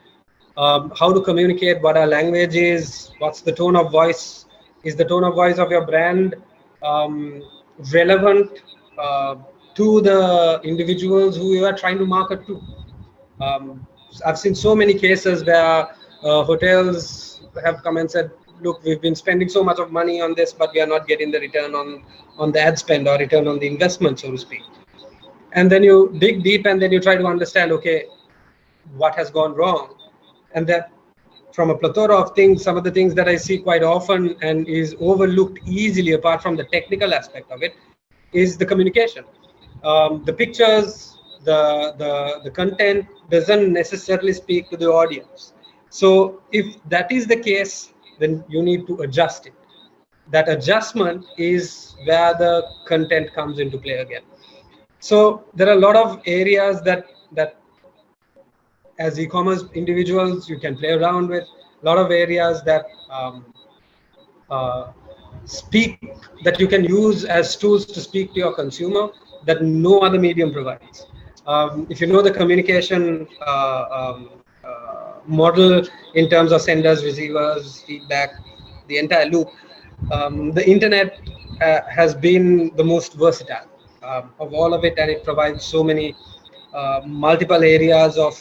how to communicate, what our language is, what's the tone of voice, is the tone of voice of your brand relevant to the individuals who you are trying to market to. I've seen so many cases where hotels have come and said, look, we've been spending so much of money on this, but we are not getting the return on the ad spend or return on the investment, so to speak. And then you dig deep and then you try to understand, okay, what has gone wrong? And that from a plethora of things, some of the things that I see quite often and is overlooked easily, apart from the technical aspect of it, is the communication. The pictures, the content doesn't necessarily speak to the audience. So if that is the case, then you need to adjust it. That adjustment is where the content comes into play again. So there are a lot of areas that as e-commerce individuals you can play around with, a lot of areas that that you can use as tools to speak to your consumer that no other medium provides. If you know the communication model in terms of senders, receivers, feedback, the entire loop, the internet has been the most versatile of all of it, and it provides so many multiple areas of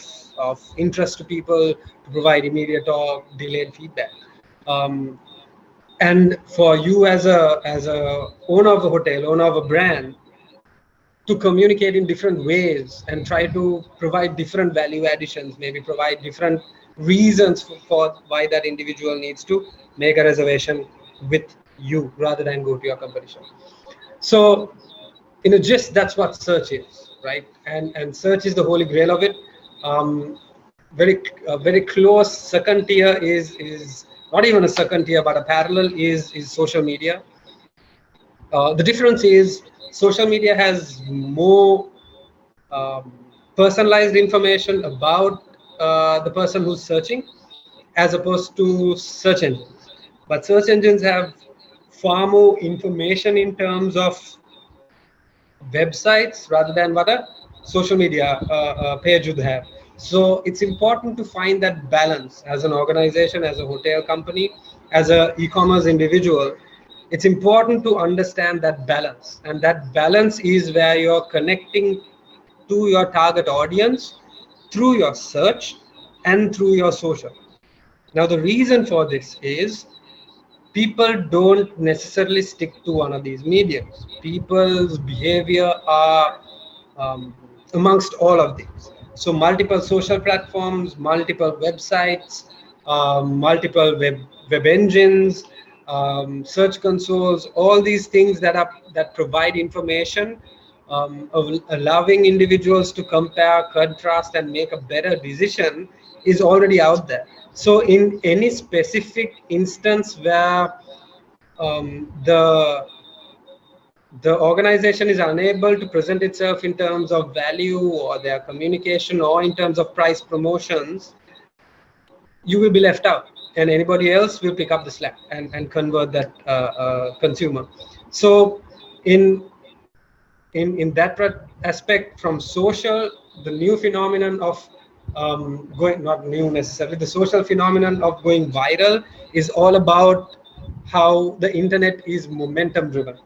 interest to people to provide immediate or delayed feedback. And for you as a owner of a hotel, owner of a brand, to communicate in different ways and try to provide different value additions, maybe provide different reasons for why that individual needs to make a reservation with you rather than go to your competition. So in a gist, that's what search is, right? And search is the holy grail of it. Very close second tier is not even a second tier, but a parallel is social media. The difference is social media has more personalized information about the person who's searching as opposed to search engines. But search engines have far more information in terms of websites rather than what a social media page would have. So it's important to find that balance as an organization, as a hotel company, as a e-commerce individual. It's important to understand that balance, and that balance is where you're connecting to your target audience through your search and through your social. Now the reason for this is people don't necessarily stick to one of these mediums. People's behavior are amongst all of these. So multiple social platforms, multiple websites, multiple web engines, search consoles, all these things that provide information, allowing individuals to compare, contrast, and make a better decision is already out there. So in any specific instance where the organization is unable to present itself in terms of value or their communication or in terms of price promotions, you will be left out, and anybody else will pick up the slack and convert that consumer. So in that aspect, from social, the new phenomenon of not new necessarily, the social phenomenon of going viral is all about how the internet is momentum driven.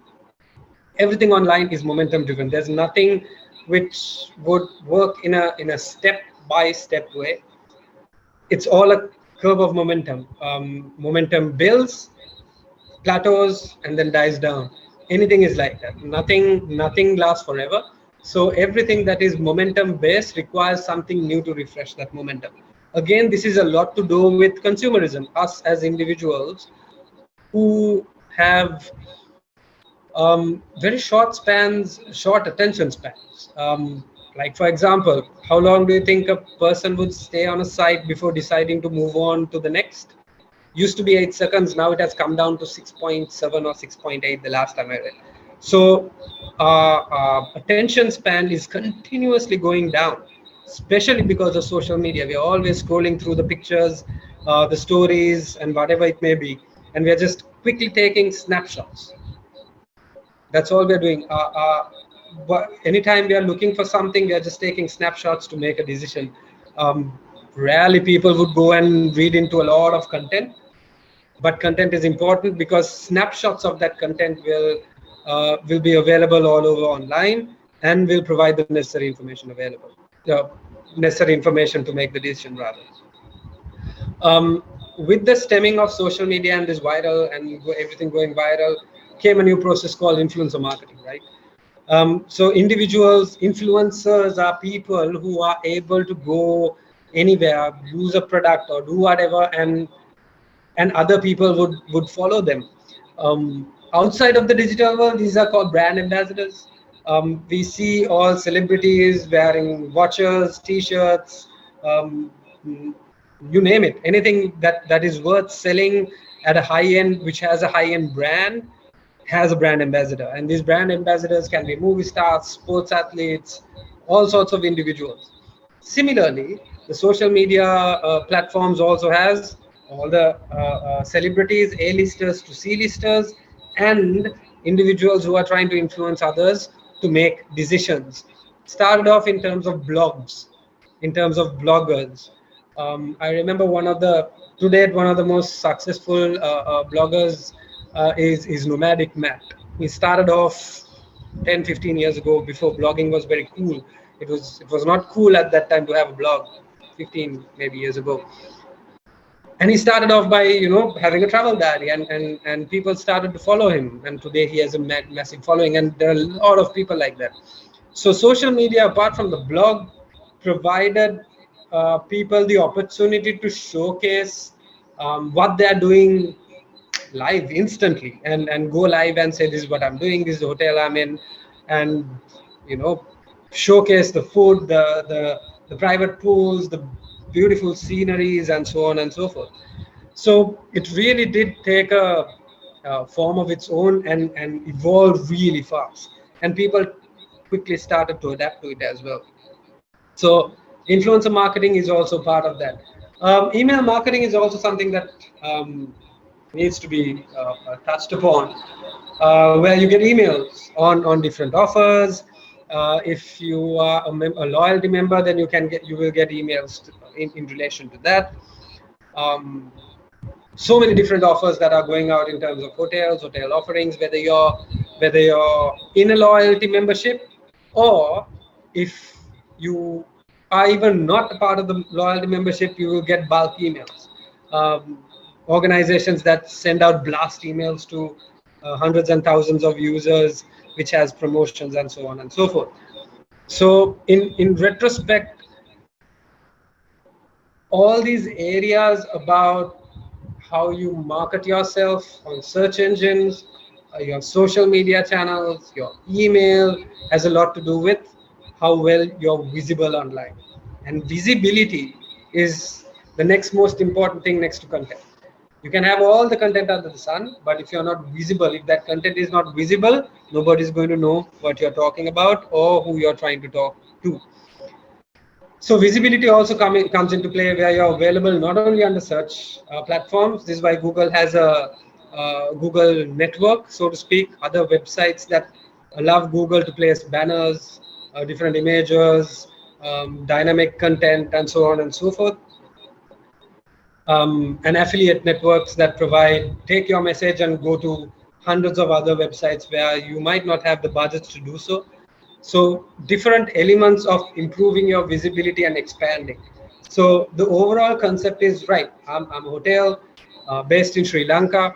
Everything online is momentum driven. There's nothing which would work in a step-by-step way. It's all a curve of momentum. Momentum builds, plateaus, and then dies down. Anything is like that. Nothing lasts forever. So everything that is momentum based requires something new to refresh that momentum. Again, this is a lot to do with consumerism. Us as individuals who have very short attention spans. Like for example, how long do you think a person would stay on a site before deciding to move on to the next? Used to be 8 seconds. Now it has come down to 6.7 or 6.8 the last time I read. So attention span is continuously going down, especially because of social media. We are always scrolling through the pictures, the stories, and whatever it may be, and we are just quickly taking snapshots. That's all we are doing. But anytime we are looking for something, we are just taking snapshots to make a decision. Rarely people would go and read into a lot of content, but content is important because snapshots of that content will be available all over online and will provide the necessary information available, necessary information to make the decision rather. With the stemming of social media and this viral and everything going viral, came a new process called influencer marketing, right? So individuals, influencers are people who are able to go anywhere, use a product or do whatever, and other people would follow them. Outside of the digital world, these are called brand ambassadors. We see all celebrities wearing watches, t-shirts, um, you name it, anything that is worth selling at a high end, which has a high end brand, has a brand ambassador. And these brand ambassadors can be movie stars, sports athletes, all sorts of individuals. Similarly, the social media platforms also has all the celebrities, A-listers to C-listers, and individuals who are trying to influence others to make decisions. Started off in terms of blogs, in terms of bloggers. I remember one of the, to date, one of the most successful bloggers is Nomadic Matt. He started off 10, 15 years ago, before blogging was very cool. It was not cool at that time to have a blog, 15 maybe years ago. And he started off by having a travel diary, and people started to follow him, and today he has a massive following, and there are a lot of people like that. So social media, apart from the blog, provided people the opportunity to showcase what they are doing live instantly, and go live and say, this is what I'm doing, this is the hotel I'm in, and showcase the food, the private pools, the beautiful sceneries, and so on and so forth. So it really did take a form of its own, and evolve really fast, and people quickly started to adapt to it as well. So influencer marketing is also part of that. Email marketing is also something that needs to be touched upon, where you get emails on different offers. If you are a loyalty member, then you will get emails in relation to that. So many different offers that are going out in terms of hotel offerings, whether you're in a loyalty membership, or if you are even not a part of the loyalty membership, you will get bulk emails. Organizations that send out blast emails to hundreds and thousands of users, which has promotions and so on and so forth. So in retrospect, all these areas about how you market yourself on search engines, your social media channels, your email, has a lot to do with how well you're visible online. And visibility is the next most important thing next to content. You can have all the content under the sun, but if you're not visible, if that content is not visible, nobody's going to know what you're talking about or who you're trying to talk to. So visibility also comes into play, where you're available not only under search platforms. This is why Google has a Google network, so to speak, other websites that allow Google to place banners, different images, dynamic content, and so on and so forth. And affiliate networks that take your message and go to hundreds of other websites where you might not have the budget to do so. So different elements of improving your visibility and expanding. So the overall concept is, right, I'm a hotel based in Sri Lanka.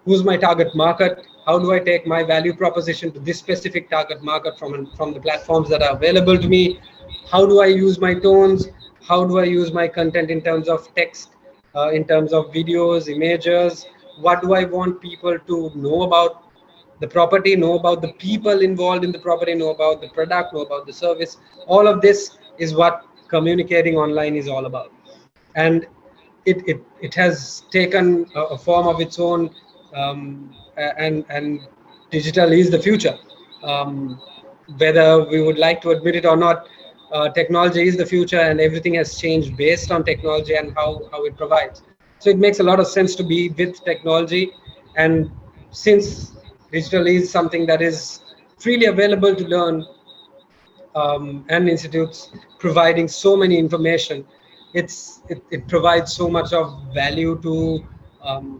Who's my target market? How do I take my value proposition to this specific target market from the platforms that are available to me? How do I use my tones? How do I use my content in terms of text, in terms of videos, images? What do I want people to know about the property, know about the people involved in the property, know about the product, know about the service? All of this is what communicating online is all about. And it has taken a form of its own, and digital is the future. Whether we would like to admit it or not, technology is the future, and everything has changed based on technology and how it provides. So it makes a lot of sense to be with technology, and since digital is something that is freely available to learn, and institutes providing so many information, it provides so much of value to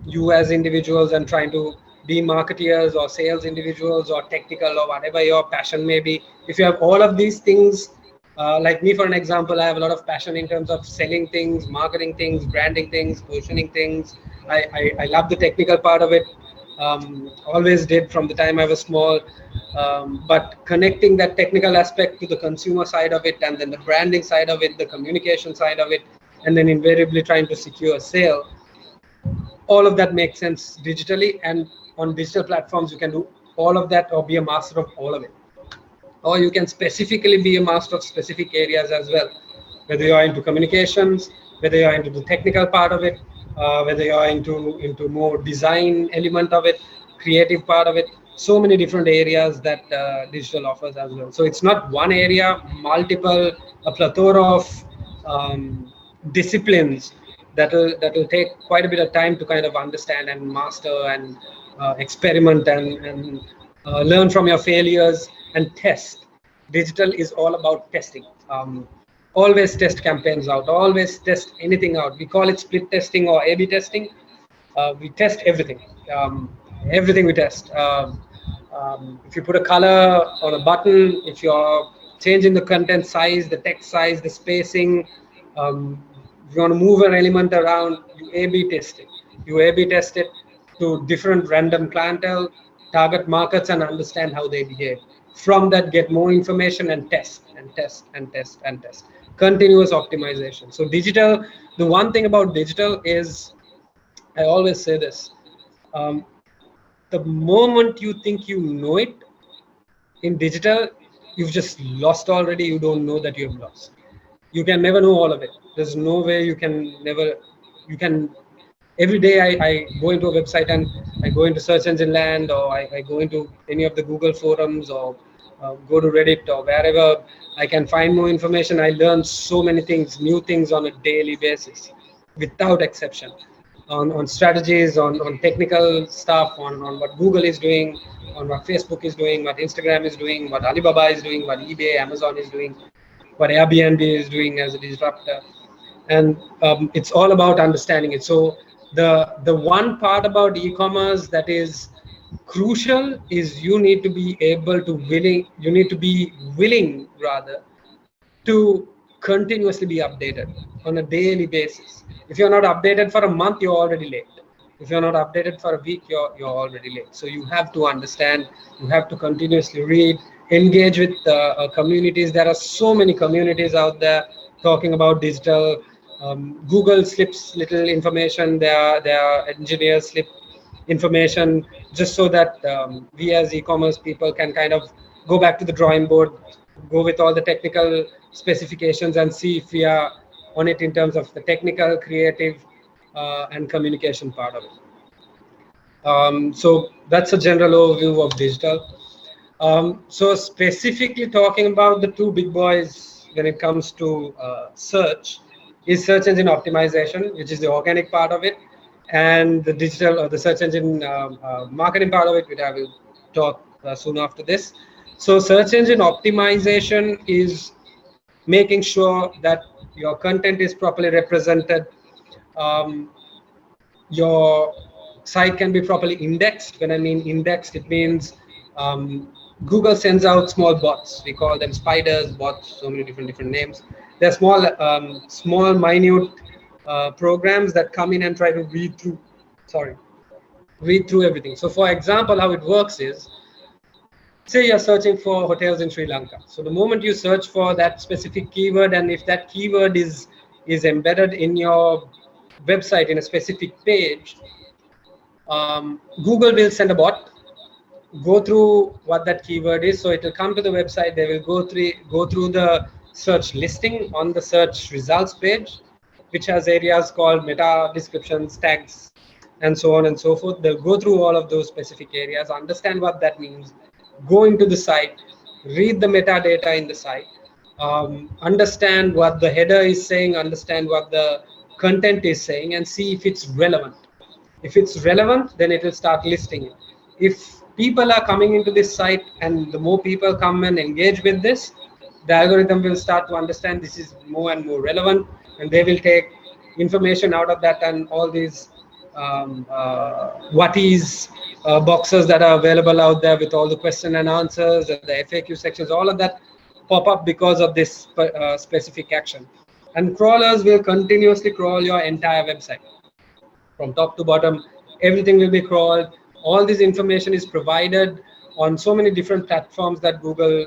you as individuals and trying to be marketeers or sales individuals or technical or whatever your passion may be. If you have all of these things, like me for an example, I have a lot of passion in terms of selling things, marketing things, branding things, positioning things. I love the technical part of it, always did from the time I was small. But connecting that technical aspect to the consumer side of it, and then the branding side of it, the communication side of it, and then invariably trying to secure a sale, all of that makes sense digitally. And on digital platforms, you can do all of that or be a master of all of it. Or you can specifically be a master of specific areas as well, whether you are into communications, whether you are into the technical part of it, whether you are into more design element of it, creative part of it. So many different areas that digital offers as well. So it's not one area, multiple, a plethora of disciplines that will take quite a bit of time to kind of understand and master and experiment and learn from your failures and test. Digital is all about testing. Always test campaigns out, always test anything out. We call it split testing or A/B testing. We test everything. Everything we test. If you put a color on a button, if you're changing the content size, the text size, the spacing, if you want to move an element around, you A/B test it. You A/B test it to different random clientele, target markets, and understand how they behave. From that, get more information and test and test and test and test. Continuous optimization. So digital, the one thing about digital is, I always say this, the moment you think you know it in digital, you've just lost already. You don't know that you have lost. You can never know all of it. There's no way you can. Every day I go into a website and I go into search engine land, or I go into any of the Google forums, or go to Reddit or wherever I can find more information. I learn so many things, new things on a daily basis, without exception, on strategies, on technical stuff, on what Google is doing, on what Facebook is doing, what Instagram is doing, what Alibaba is doing, what eBay, Amazon is doing, what Airbnb is doing as a disruptor. And it's all about understanding it. So the one part about e-commerce that is crucial is you need to be willing rather to continuously be updated on a daily basis. If you're not updated for a month, you're already late. If you're not updated for a week, you're already late. So you have to understand, you have to continuously read, engage with communities. There are so many communities out there talking about digital. Google slips little information, their engineers slip information, just so that we as e-commerce people can kind of go back to the drawing board, go with all the technical specifications and see if we are on it in terms of the technical, creative, and communication part of it. So that's a general overview of digital. So specifically talking about the two big boys when it comes to search is search engine optimization, which is the organic part of it, and the digital or the search engine marketing part of it, which I will talk soon after this. So search engine optimization is making sure that your content is properly represented, your site can be properly indexed. When I mean indexed, it means Google sends out small bots. We call them spiders, bots, so many different names. They're small, minute programs that come in and try to read through everything. So for example, how it works is, say you're searching for hotels in Sri Lanka. So the moment you search for that specific keyword, and if that keyword is embedded in your website in a specific page, Google will send a bot, go through what that keyword is. So it will come to the website. They will go through the search listing on the search results page. which has areas called meta descriptions, tags, and so on and so forth. They'll go through all of those specific areas, understand what that means, go into the site, read the metadata in the site, understand what the header is saying, understand what the content is saying, and see if it's relevant. If it's relevant, then it will start listing it. If people are coming into this site and the more people come and engage with this, the algorithm will start to understand this is more and more relevant, and they will take information out of that, and all these what is boxes that are available out there with all the question and answers and the FAQ sections, all of that pop up because of this specific action. And crawlers will continuously crawl your entire website from top to bottom. Everything will be crawled. All this information is provided on so many different platforms that Google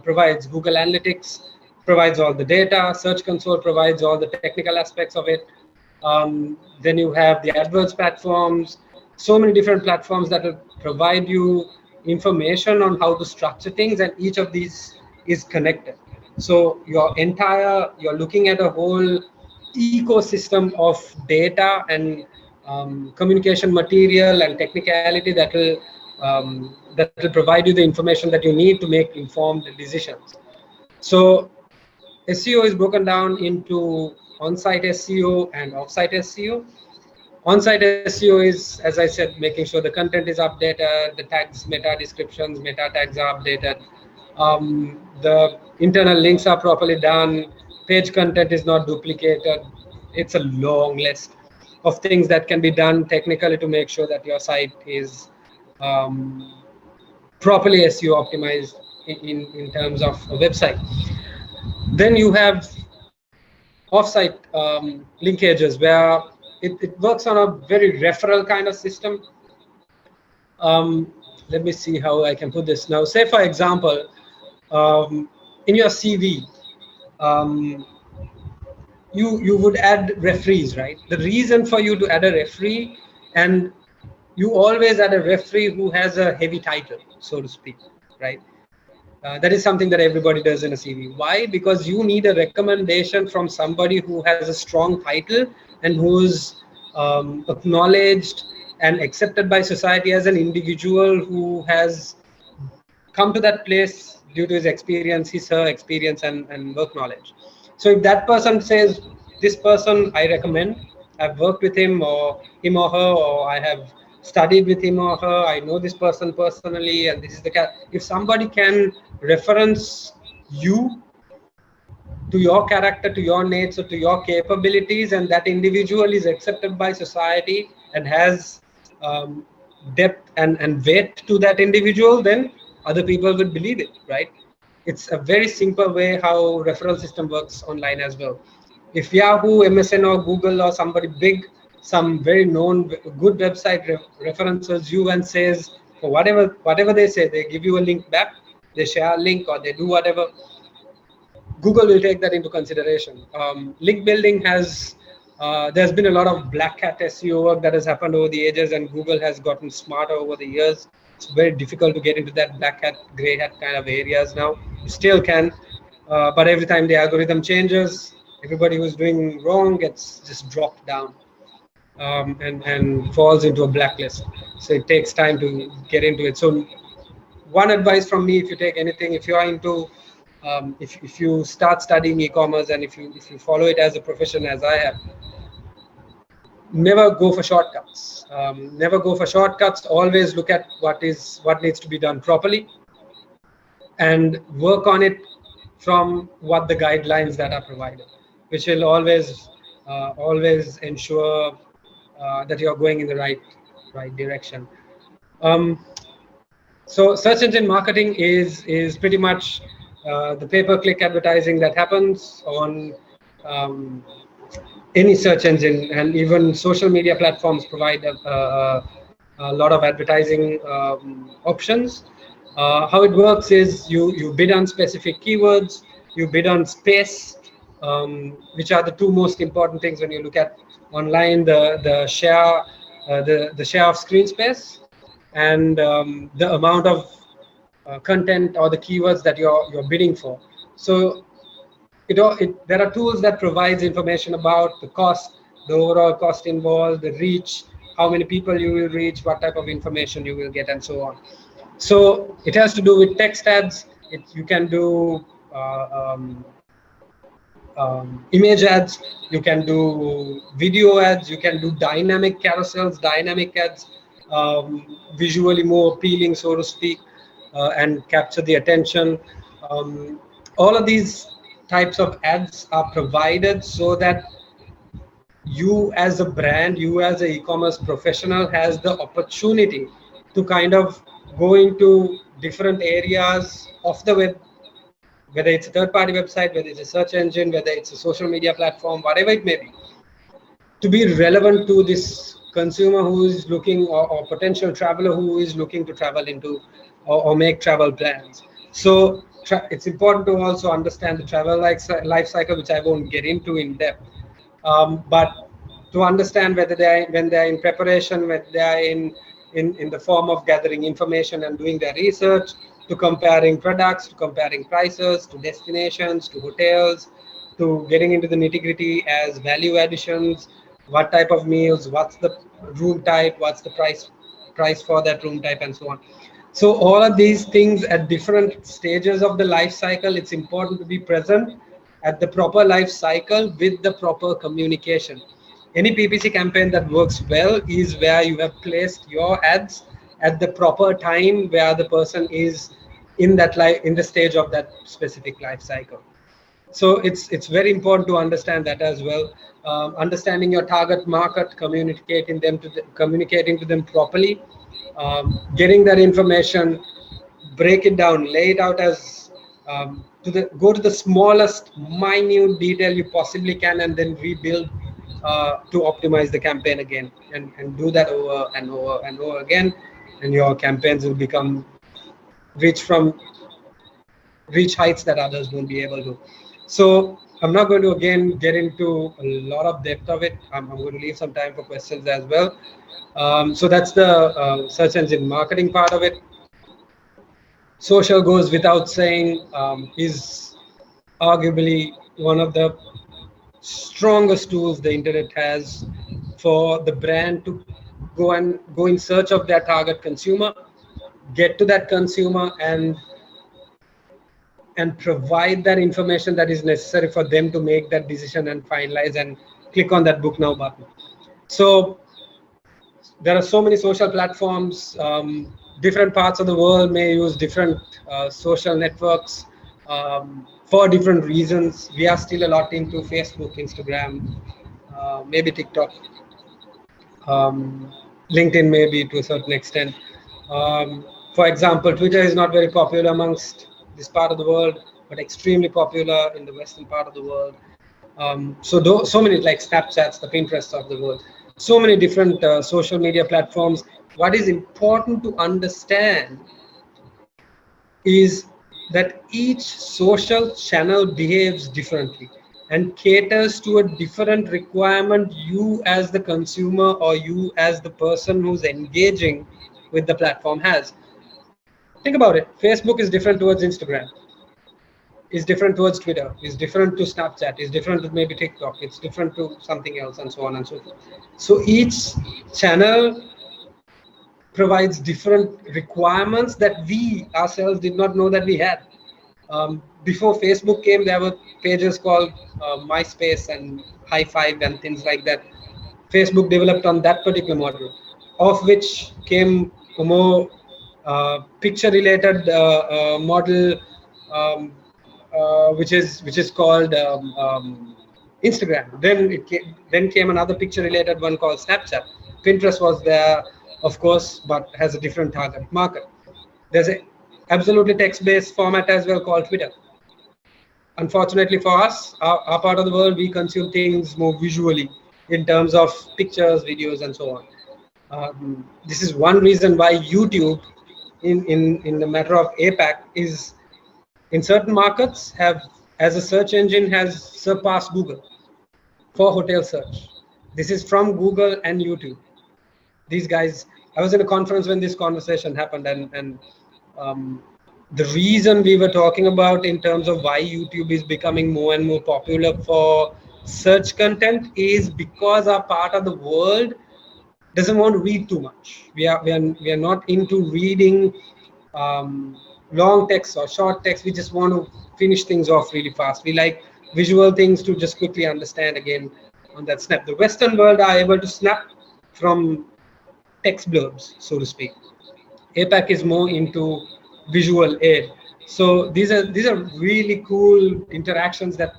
provides. Google Analytics provides all the data. Search Console provides all the technical aspects of it. Then you have the AdWords platforms, so many different platforms that will provide you information on how to structure things, and each of these is connected. So you're looking at a whole ecosystem of data and communication material and technicality that will provide you the information that you need to make informed decisions. So SEO is broken down into on-site SEO and off-site SEO. On-site SEO is, as I said, making sure the content is updated, the tags, meta descriptions, meta tags are updated, the internal links are properly done, page content is not duplicated. It's a long list of things that can be done technically to make sure that your site is properly SEO optimized in terms of a website. Then you have off-site linkages, where it works on a very referral kind of system. Let me see how I can put this now. Say, for example, in your CV, you would add referees, right? The reason for you to add a referee, and you always add a referee who has a heavy title, so to speak, right? That is something that everybody does in a CV. Why? Because you need a recommendation from somebody who has a strong title and who's acknowledged and accepted by society as an individual who has come to that place due to his experience, her experience and work knowledge. So if that person says, this person I recommend, I've worked with him or her, or I have studied with him or her, I know this person personally, and this is the if somebody can reference you to your character, to your nature, to your capabilities, and that individual is accepted by society and has depth and weight to that individual, then other people would believe it, right? It's a very simple way how referral system works online as well. If Yahoo, MSN, or Google, or somebody big, some very known good website references you and says, for whatever they say, they give you a link back, they share a link, or they do whatever, Google will take that into consideration. Link building has, there's been a lot of black hat SEO work that has happened over the ages, and Google has gotten smarter over the years. It's very difficult to get into that black hat, gray hat kind of areas now. You still can, but every time the algorithm changes, everybody who's doing wrong gets just dropped down and falls into a blacklist. So it takes time to get into it. So one advice from me, if you take anything, if you are into if you start studying e-commerce, and if you follow it as a profession as I have, never go for shortcuts. Never go for shortcuts. Always look at what needs to be done properly, and work on it from what the guidelines that are provided, which will always ensure that you're going in the right direction. So search engine marketing is pretty much the pay-per-click advertising that happens on any search engine, and even social media platforms provide a lot of advertising options. How it works is you bid on specific keywords, you bid on space, which are the two most important things when you look at online: the share of screen space, and the amount of content or the keywords that you're bidding for. So there are tools that provides information about the cost, the overall cost involved, the reach, how many people you will reach, what type of information you will get, and so on. So it has to do with text ads. You can do image ads, you can do video ads, you can do dynamic carousels, dynamic ads, visually more appealing, so to speak, and capture the attention. All of these types of ads are provided so that you as a brand, you as an e-commerce professional has the opportunity to kind of go into different areas of the web, whether it's a third-party website, whether it's a search engine, whether it's a social media platform, whatever it may be, to be relevant to this consumer who is looking, or potential traveler who is looking to travel into or make travel plans. So it's important to also understand the travel life cycle, which I won't get into in depth. But to understand whether when they're in preparation, whether they're in the form of gathering information and doing their research, to comparing products, to comparing prices, to destinations, to hotels, to getting into the nitty-gritty as value additions, what type of meals, what's the room type, what's the price for that room type, and so on. So all of these things at different stages of the life cycle, it's important to be present at the proper life cycle with the proper communication. Any PPC campaign that works well is where you have placed your ads at the proper time, where the person is in the stage of that specific life cycle. So it's very important to understand that as well. Understanding your target market, communicating to them properly, getting that information, break it down, lay it out as go to the smallest minute detail you possibly can, and then rebuild to optimize the campaign again, and do that over and over and over again, and your campaigns will reach heights that others won't be able to. So I'm not going to again get into a lot of depth of it. I'm going to leave some time for questions as well. So that's the search engine marketing part of it. Social goes without saying, is arguably one of the strongest tools the internet has for the brand to go in search of their target consumer, get to that consumer, and provide that information that is necessary for them to make that decision and finalize and click on that book now button. So there are so many social platforms. Different parts of the world may use different social networks for different reasons. We are still a lot into Facebook, Instagram, maybe TikTok, LinkedIn maybe to a certain extent. For example, Twitter is not very popular amongst this part of the world, but extremely popular in the western part of the world. So many, like Snapchats, the Pinterest of the world, so many different social media platforms. What is important to understand is that each social channel behaves differently and caters to a different requirement you as the consumer, or you as the person who's engaging with the platform has. Think about it. Facebook is different towards Instagram, is different towards Twitter, is different to Snapchat, is different to maybe TikTok, it's different to something else, and so on and so forth. So each channel provides different requirements that we ourselves did not know that we had. Before Facebook came, there were pages called MySpace and High Five and things like that. Facebook developed on that particular model, of which came a more picture-related model, which is called Instagram. Then came another picture-related one called Snapchat. Pinterest was there, of course, but has a different target market. There's a absolutely text-based format as well called Twitter. Unfortunately for us, our part of the world, we consume things more visually in terms of pictures, videos, and so on. This is one reason why YouTube, in the matter of APAC, is in certain markets as a search engine has surpassed Google for hotel search. This is from Google and YouTube. These guys, I was in a conference when this conversation happened, and the reason we were talking about in terms of why YouTube is becoming more and more popular for search content is because our part of the world doesn't want to read too much. We are not into reading long text or short text. We just want to finish things off really fast. We like visual things to just quickly understand again on that snap. The Western world are able to snap from text blurbs, so to speak. APAC is more into visual aid. So these are really cool interactions that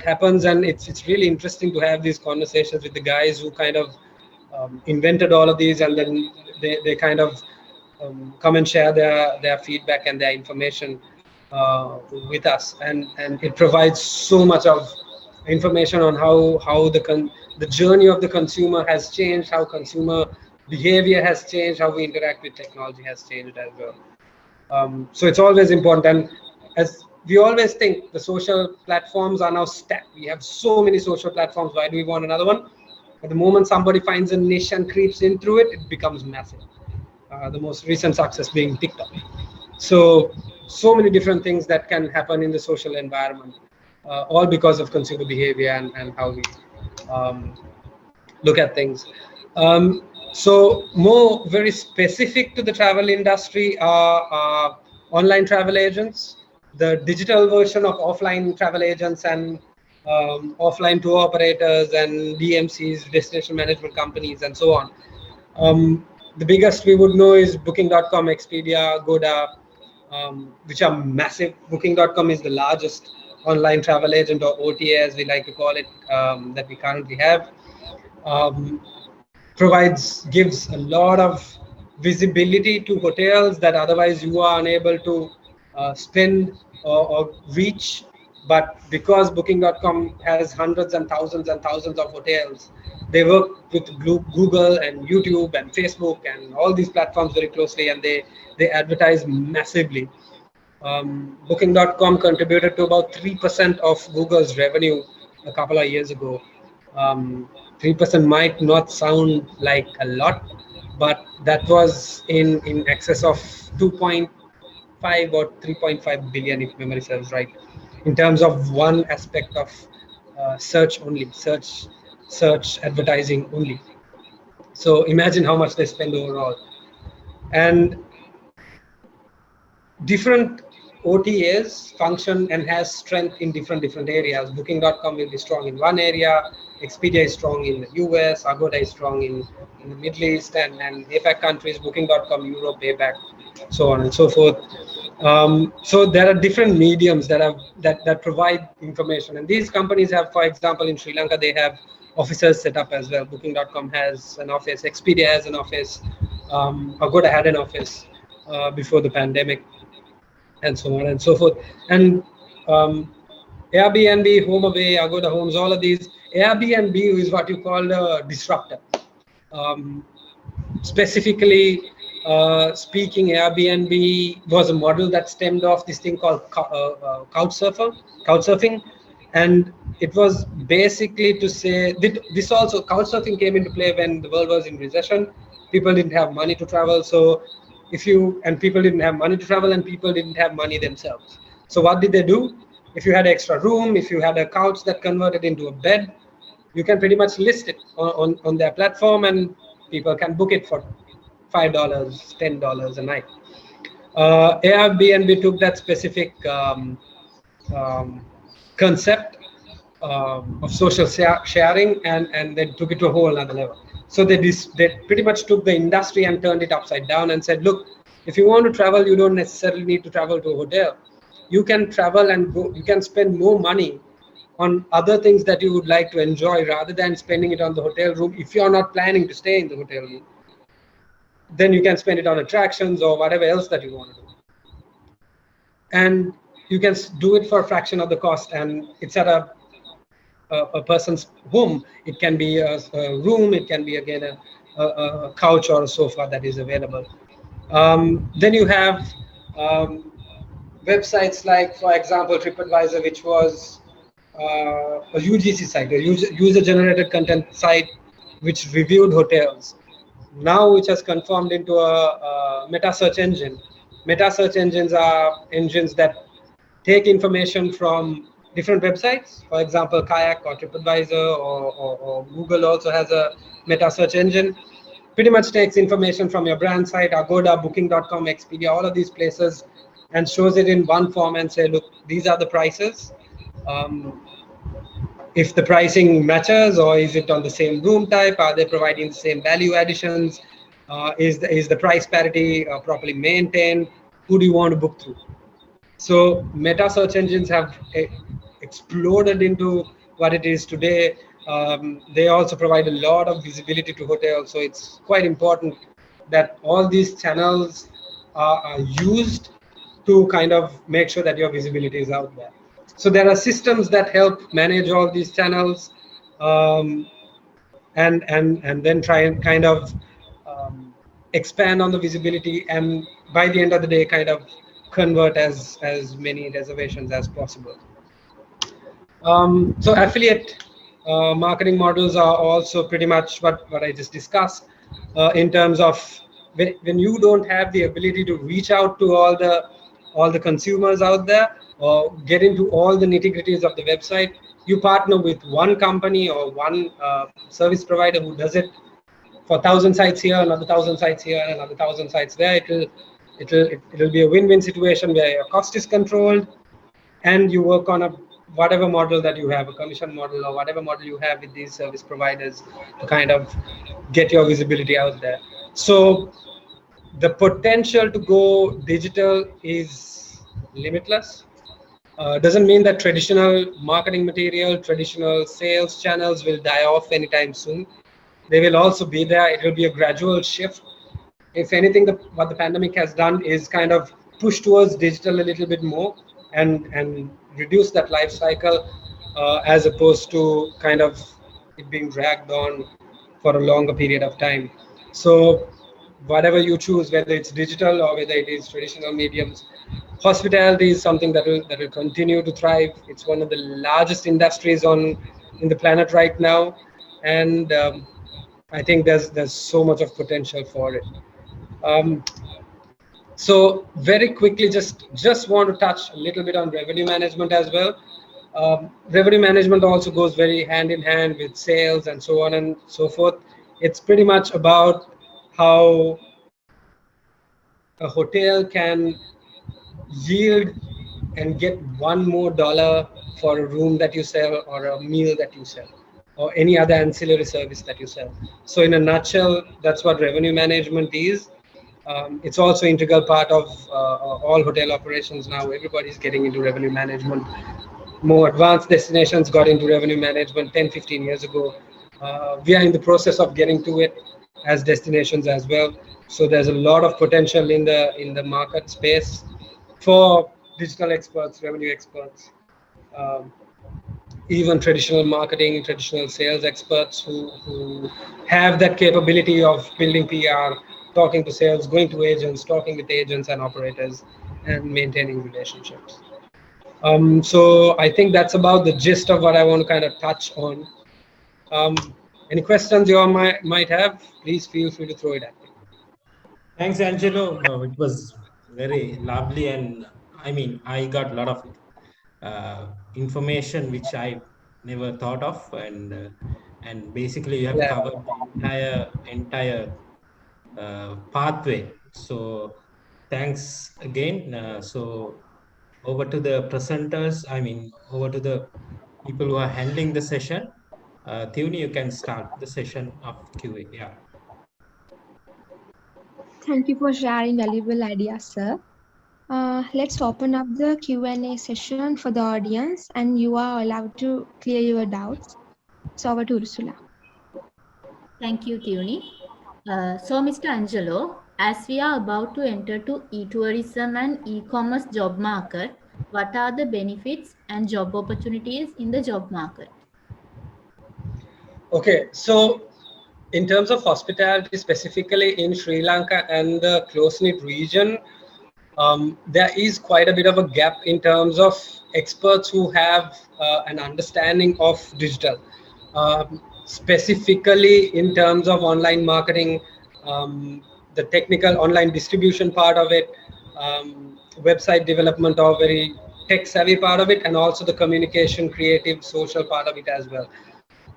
happens, and it's really interesting to have these conversations with the guys who kind of invented all of these, and then they kind of come and share their feedback and their information with us, and it provides so much of information on how the journey of the consumer has changed, how consumer behavior has changed, how we interact with technology has changed as well. So it's always important, and as we always think, the social platforms are now stacked. We have so many social platforms. Why do we want another one? But the moment somebody finds a niche and creeps into it, it becomes massive. The most recent success being TikTok. So many different things that can happen in the social environment, all because of consumer behavior and how we um, look at things. So more very specific to the travel industry are online travel agents, the digital version of offline travel agents, and offline tour operators and DMCs, destination management companies, and so on. The biggest we would know is Booking.com, Expedia, Agoda, which are massive. Booking.com is the largest online travel agent, or OTA as we like to call it, that we currently have. Gives a lot of visibility to hotels that otherwise you are unable to spend or reach. But because Booking.com has hundreds and thousands of hotels, they work with Google and YouTube and Facebook and all these platforms very closely, and they advertise massively. Booking.com contributed to about 3% of Google's revenue a couple of years ago. 3% might not sound like a lot, but that was in excess of 2.5 or 3.5 billion, if memory serves right, in terms of one aspect of search only, search advertising only. So imagine how much they spend overall. And different OTAs function and has strength in different areas. Booking.com will be strong in one area, Expedia is strong in the US, Agoda is strong in the Middle East and APAC countries, Booking.com, Europe, APAC, so on and so forth. So there are different mediums that provide information, and these companies have, for example, in Sri Lanka, they have offices set up as well. Booking.com has an office, Expedia has an office, Agoda had an office before the pandemic, and so on and so forth. And Airbnb, HomeAway, Agoda Homes, all of these. Airbnb is what you call a disruptor. Specifically speaking, Airbnb was a model that stemmed off this thing called couchsurfing, and it was basically to say this also, couchsurfing came into play when the world was in recession. People didn't have money to travel, so people didn't have money to travel, and people didn't have money themselves. So what did they do? If you had extra room, if you had a couch that converted into a bed, you can pretty much list it on their platform, and people can book it for $5, $10 a night. Airbnb took that specific concept of social sharing and then took it to a whole other level. So they pretty much took the industry and turned it upside down and said, look, if you want to travel, you don't necessarily need to travel to a hotel. You can travel and go, you can spend more money on other things that you would like to enjoy rather than spending it on the hotel room. If you're not planning to stay in the hotel room, then you can spend it on attractions or whatever else that you want to do. And you can do it for a fraction of the cost, and it's at a person's home. It can be a room, it can be again a couch or a sofa that is available. Then you have websites like, for example, TripAdvisor, which was a UGC site, a user-generated content site, which reviewed hotels. Now, which has conformed into a meta search engine, Meta search engines are engines that take information from different websites. For example, Kayak or TripAdvisor or Google also has a meta search engine. Pretty much takes information from your brand site, Agoda, Booking.com, Expedia, all of these places, and shows it in one form and say, look, these are the prices. If the pricing matches, or is it on the same room type? Are they providing the same value additions? Is the price parity properly maintained? Who do you want to book through? So meta search engines have exploded into what it is today. They also provide a lot of visibility to hotels. So it's quite important that all these channels are used to kind of make sure that your visibility is out there. So there are systems that help manage all these channels, um, and then try and kind of expand on the visibility, and by the end of the day kind of convert as many reservations as possible. So affiliate marketing models are also pretty much what I just discussed, in terms of when you don't have the ability to reach out to all the consumers out there, or get into all the nitty-gritties of the website. You partner with one company or one service provider who does it for 1,000 sites here, another 1,000 sites here, and another 1,000 sites there. It'll be a win-win situation where your cost is controlled, and you work on a whatever model that you have, a commission model or whatever model you have with these service providers, to kind of get your visibility out there. So the potential to go digital is limitless. Doesn't mean that traditional marketing material, traditional sales channels will die off anytime soon. They will also be there. It will be a gradual shift. If anything, what the pandemic has done is kind of push towards digital a little bit more, and reduce that life cycle, as opposed to kind of it being dragged on for a longer period of time. So whatever you choose, whether it's digital or whether it is traditional mediums, hospitality is something that will continue to thrive. It's one of the largest industries in the planet right now, and I think there's so much of potential for it. Um, so very quickly, just want to touch a little bit on revenue management as well. Revenue management also goes very hand in hand with sales and so on and so forth. It's pretty much about how a hotel can yield and get one more dollar for a room that you sell, or a meal that you sell, or any other ancillary service that you sell. So in a nutshell, that's what revenue management is. It's also integral part of all hotel operations now. Everybody's getting into revenue management. More advanced destinations got into revenue management 10, 15 years ago. We are in the process of getting to it as destinations as well. So there's a lot of potential in the market space for digital experts, revenue experts, um, even traditional marketing, traditional sales experts who have that capability of building PR, talking to sales, going to agents, talking with agents and operators, and maintaining relationships. So I think that's about the gist of what I want to kind of touch on. Um, any questions you all might have, please feel free to throw it at me. Thanks, Angelo. It was very lovely, and I mean, I got a lot of information which I never thought of, and basically you have Yeah. covered the entire pathway. So thanks again. So over to the presenters. I mean, over to the people who are handling the session. Thuni, you can start the session of QA. Yeah. Thank you for sharing valuable ideas, sir. Let's open up the Q&A session for the audience, and you are allowed to clear your doubts. So over to Ursula. Thank you, Tuni. So, Mr. Angelo, as we are about to enter to e-tourism and e-commerce job market, what are the benefits and job opportunities in the job market? Okay, so in terms of hospitality, specifically in Sri Lanka and the close-knit region, there is quite a bit of a gap in terms of experts who have an understanding of digital, specifically in terms of online marketing, the technical online distribution part of it, website development or very tech savvy part of it, and also the communication, creative, social part of it as well.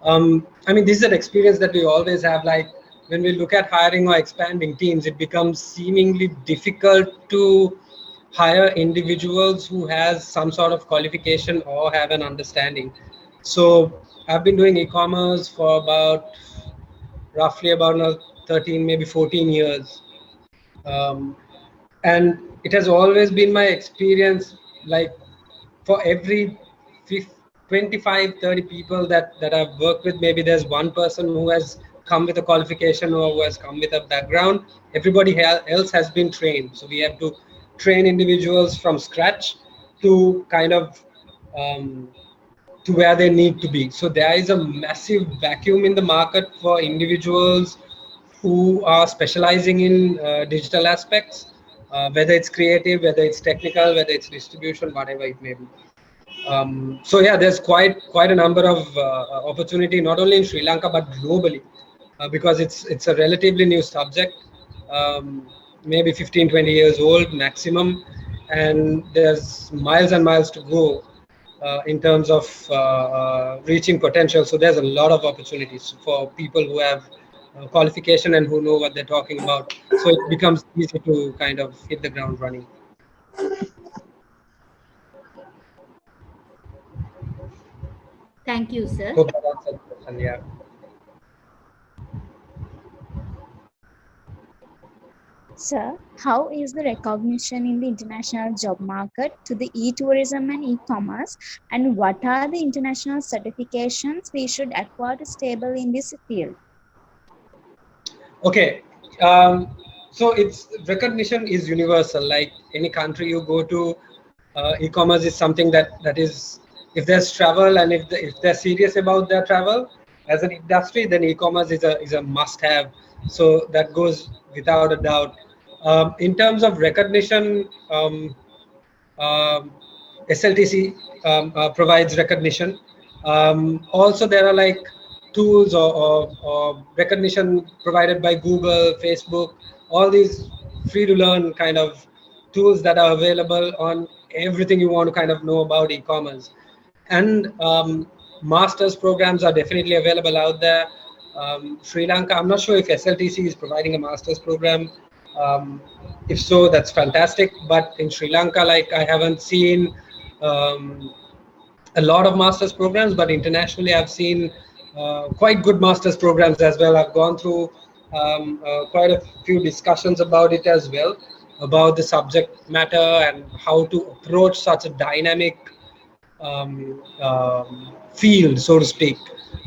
I mean, this is an experience that we always have. Like when we look at hiring or expanding teams, it becomes seemingly difficult to hire individuals who has some sort of qualification or have an understanding. So I've been doing e-commerce for about roughly about now 13, maybe 14 years. Um, and it has always been my experience, like for every 25, 30 people that I've worked with, maybe there's one person who has come with a qualification or who has come with a background. Everybody else has been trained. So we have to train individuals from scratch to kind of um, to where they need to be. So there is a massive vacuum in the market for individuals who are specializing in digital aspects, whether it's creative, whether it's technical, whether it's distribution, whatever it may be. So yeah, there's quite a number of opportunity, not only in Sri Lanka but globally, because it's a relatively new subject, maybe 15, 20 years old maximum, and there's miles and miles to go in terms of reaching potential. So there's a lot of opportunities for people who have qualification and who know what they're talking about. So it becomes easy to kind of hit the ground running. Thank you, sir. Hope that answers the question. Yeah. Sir, how is the recognition in the international job market to the e-tourism and e-commerce, and what are the international certifications we should acquire to stable in this field? Okay. So it's recognition is universal. Like any country you go to, e-commerce is something that is, if there's travel and if they're serious about their travel as an industry, then e-commerce is a must-have. So that goes without a doubt. In terms of recognition, um, SLTC provides recognition. Also, there are like tools or recognition provided by Google, Facebook, all these free to learn kind of tools that are available on everything you want to kind of know about e-commerce. And master's programs are definitely available out there. Sri Lanka, I'm not sure if SLTC is providing a master's program. Um, if so, that's fantastic. But in Sri Lanka, like I haven't seen a lot of master's programs, but internationally I've seen quite good master's programs as well. I've gone through quite a few discussions about it as well, about the subject matter and how to approach such a dynamic field, so to speak,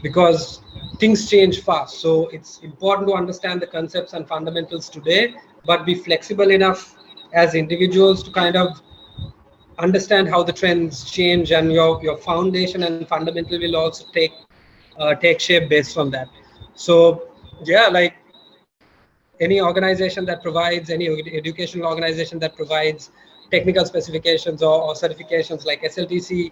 because things change fast. So it's important to understand the concepts and fundamentals today, but be flexible enough as individuals to kind of understand how the trends change, and your foundation and fundamental will also take shape based on that. So yeah, like any organization that provides, any educational organization that provides technical specifications or certifications like SLTC,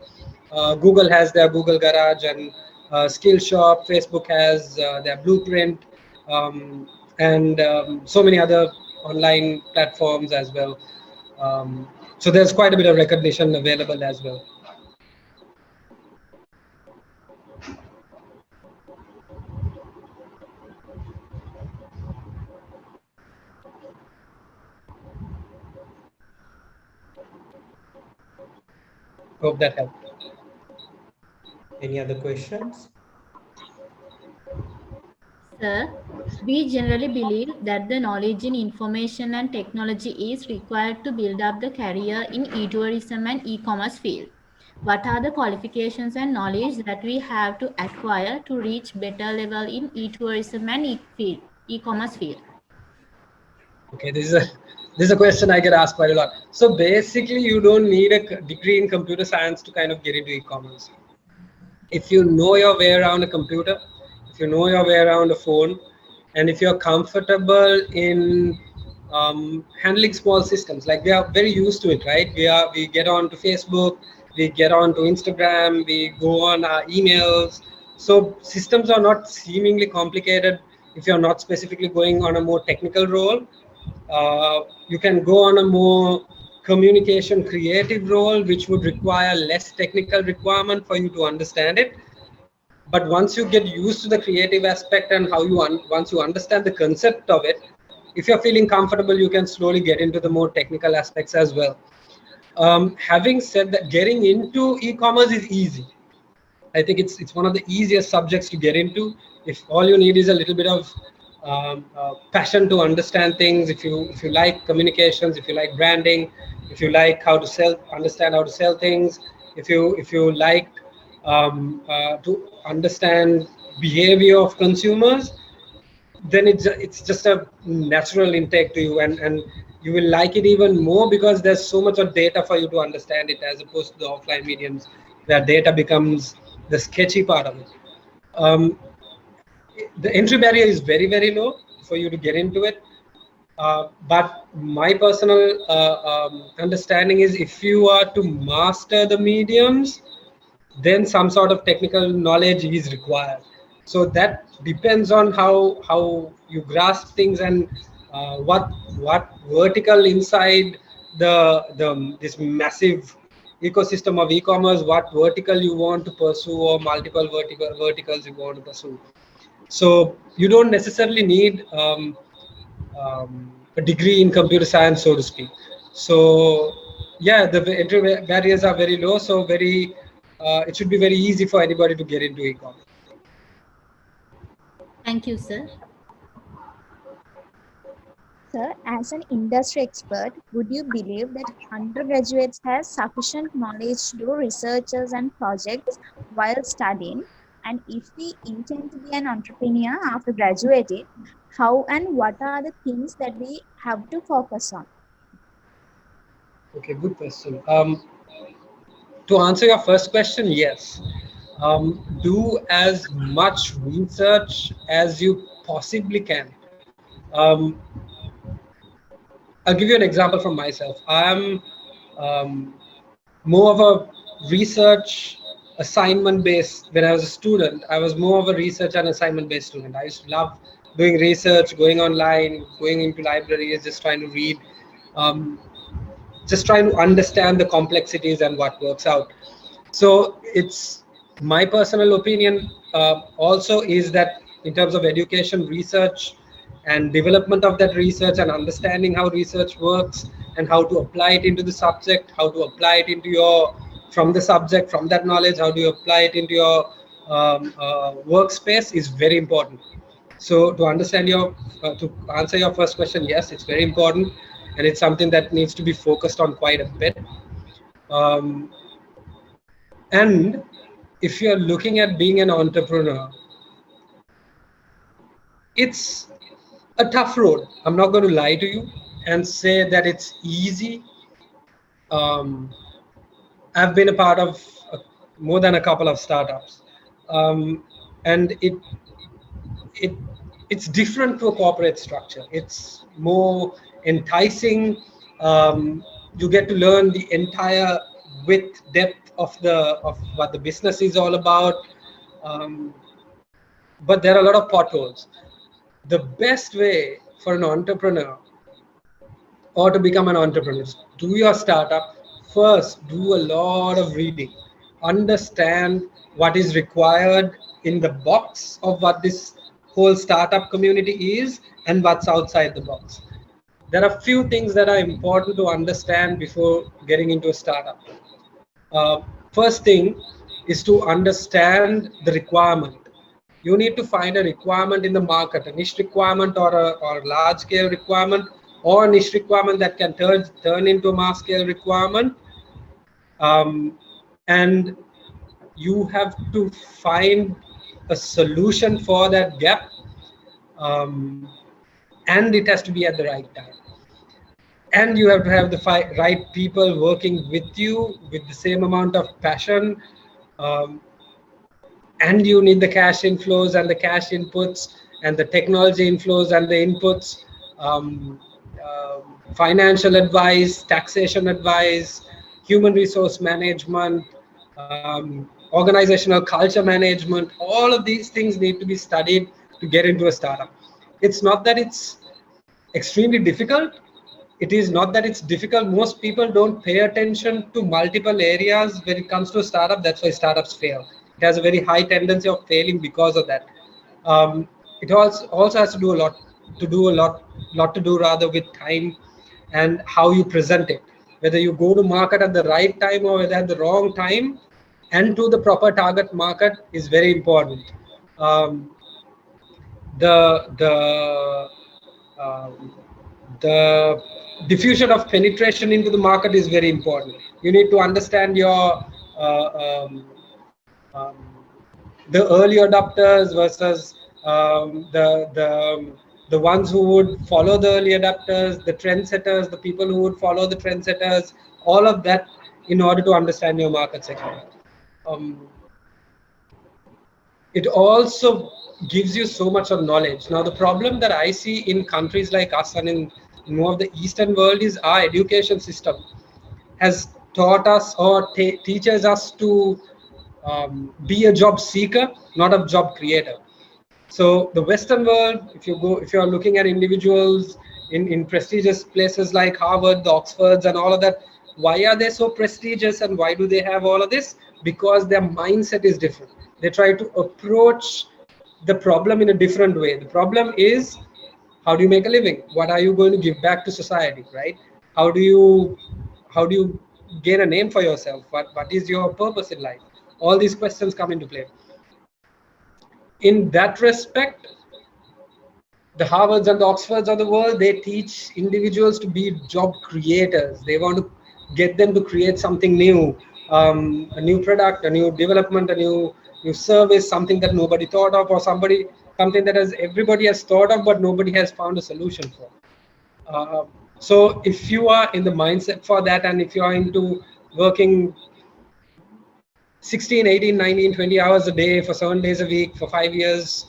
Google has their Google Garage, and Skillshop, Facebook has their Blueprint, and so many other online platforms as well. So there's quite a bit of recognition available as well. Hope that helped. Any other questions? Sir, we generally believe that the knowledge in information and technology is required to build up the career in e-tourism and e-commerce field. What are the qualifications and knowledge that we have to acquire to reach better level in e-tourism and e-commerce field? Okay, this is a question I get asked quite a lot. So basically, you don't need a degree in computer science to kind of get into e-commerce. If you know your way around a computer, if you know your way around a phone, and if you're comfortable in handling small systems, like we are very used to it, right? We get on to Facebook, we get on to Instagram, we go on our emails. So systems are not seemingly complicated if you're not specifically going on a more technical role. You can go on a more communication creative role, which would require less technical requirement for you to understand it. But once you get used to the creative aspect and how you once you understand the concept of it, if you're feeling comfortable, you can slowly get into the more technical aspects as well. Having said that, getting into e-commerce is easy. I think it's one of the easiest subjects to get into. If all you need is a little bit of passion to understand things, if you like communications, if you like branding, if you like how to understand how to sell things, if you like to understand behavior of consumers, then it's just a natural intake to you, and you will like it even more because there's so much of data for you to understand it, as opposed to the offline mediums where data becomes the sketchy part of it. um, the entry barrier is very, very low for you to get into it. But my personal understanding is, if you are to master the mediums, then some sort of technical knowledge is required. So that depends on how you grasp things, and what vertical inside the this massive ecosystem of e-commerce, what vertical you want to pursue, or multiple verticals you want to pursue. So you don't necessarily need a degree in computer science, so to speak. So yeah, the entry barriers are very low, so it should be very easy for anybody to get into e-commerce. Thank you, sir. Sir, as an industry expert, would you believe that undergraduates have sufficient knowledge to do researches and projects while studying? And if we intend to be an entrepreneur after graduating, how and what are the things that we have to focus on? Okay, good question. To answer your first question, yes. Do as much research as you possibly can. Um, I'll give you an example from myself. I'm um, more of a research assignment based. When I was a student, I was more of a research and assignment based student. I used to love doing research, going online, going into libraries, just trying to read, um, just trying to understand the complexities and what works out. So it's my personal opinion also is that, in terms of education, research and development of that research, and understanding how research works and how to apply it into the subject, how to apply it into your, from the subject, from that knowledge, how do you apply it into your workspace, is very important. So to understand to answer your first question, yes, it's very important, and it's something that needs to be focused on quite a bit. Um, and if you're looking at being an entrepreneur, it's a tough road. I'm not going to lie to you and say that it's easy. Um, I've been a part of more than a couple of startups, and it it's different to a corporate structure. It's more enticing. You get to learn the entire width, depth of what the business is all about. Um, but there are a lot of potholes. The best way for an entrepreneur, or to become an entrepreneur, is do your startup first. Do a lot of reading, understand what is required in the box of what this whole startup community is and what's outside the box. There are few things that are important to understand before getting into a startup. First thing is to understand the requirement. You need to find a requirement in the market, a niche requirement, or a large scale requirement, or a niche requirement that can turn into a mass scale requirement. And you have to find a solution for that gap, um, and it has to be at the right time. And you have to have the right people working with you with the same amount of passion. Um, and you need the cash inflows and the cash inputs, and the technology inflows and the inputs, um, uh, financial advice, taxation advice, human resource management, organizational culture management. All of these things need to be studied to get into a startup. It's not that it's extremely difficult. It is not that it's difficult. Most people don't pay attention to multiple areas when it comes to a startup. That's why startups fail. It has a very high tendency of failing because of that. It also has to do a lot to do rather with time and how you present it. Whether you go to market at the right time or whether at the wrong time, and to the proper target market is very important. Um, the um, the diffusion of penetration into the market is very important. You need to understand your um, the early adopters versus the ones who would follow the early adopters, the trendsetters, the people who would follow the trendsetters, all of that in order to understand your market segment. It also gives you so much of knowledge. Now, the problem that I see in countries like us and in more of the Eastern world is our education system has taught us or teaches us to be a job seeker, not a job creator. So the Western world, if you are looking at individuals in prestigious places like Harvard, the Oxfords, and all of that, why are they so prestigious and why do they have all of this? Because their mindset is different. They try to approach the problem in a different way. The problem is, how do you make a living? What are you going to give back to society, right? How do you gain a name for yourself? What is your purpose in life? All these questions come into play. In that respect, the Harvards and the Oxfords of the world, they teach individuals to be job creators. They want to get them to create something new, a new product, a new development, a new service, something that nobody thought of, or something that everybody has thought of, but nobody has found a solution for. So if you are in the mindset for that, and if you are into working 16, 18, 19, 20 hours a day for 7 days a week for 5 years,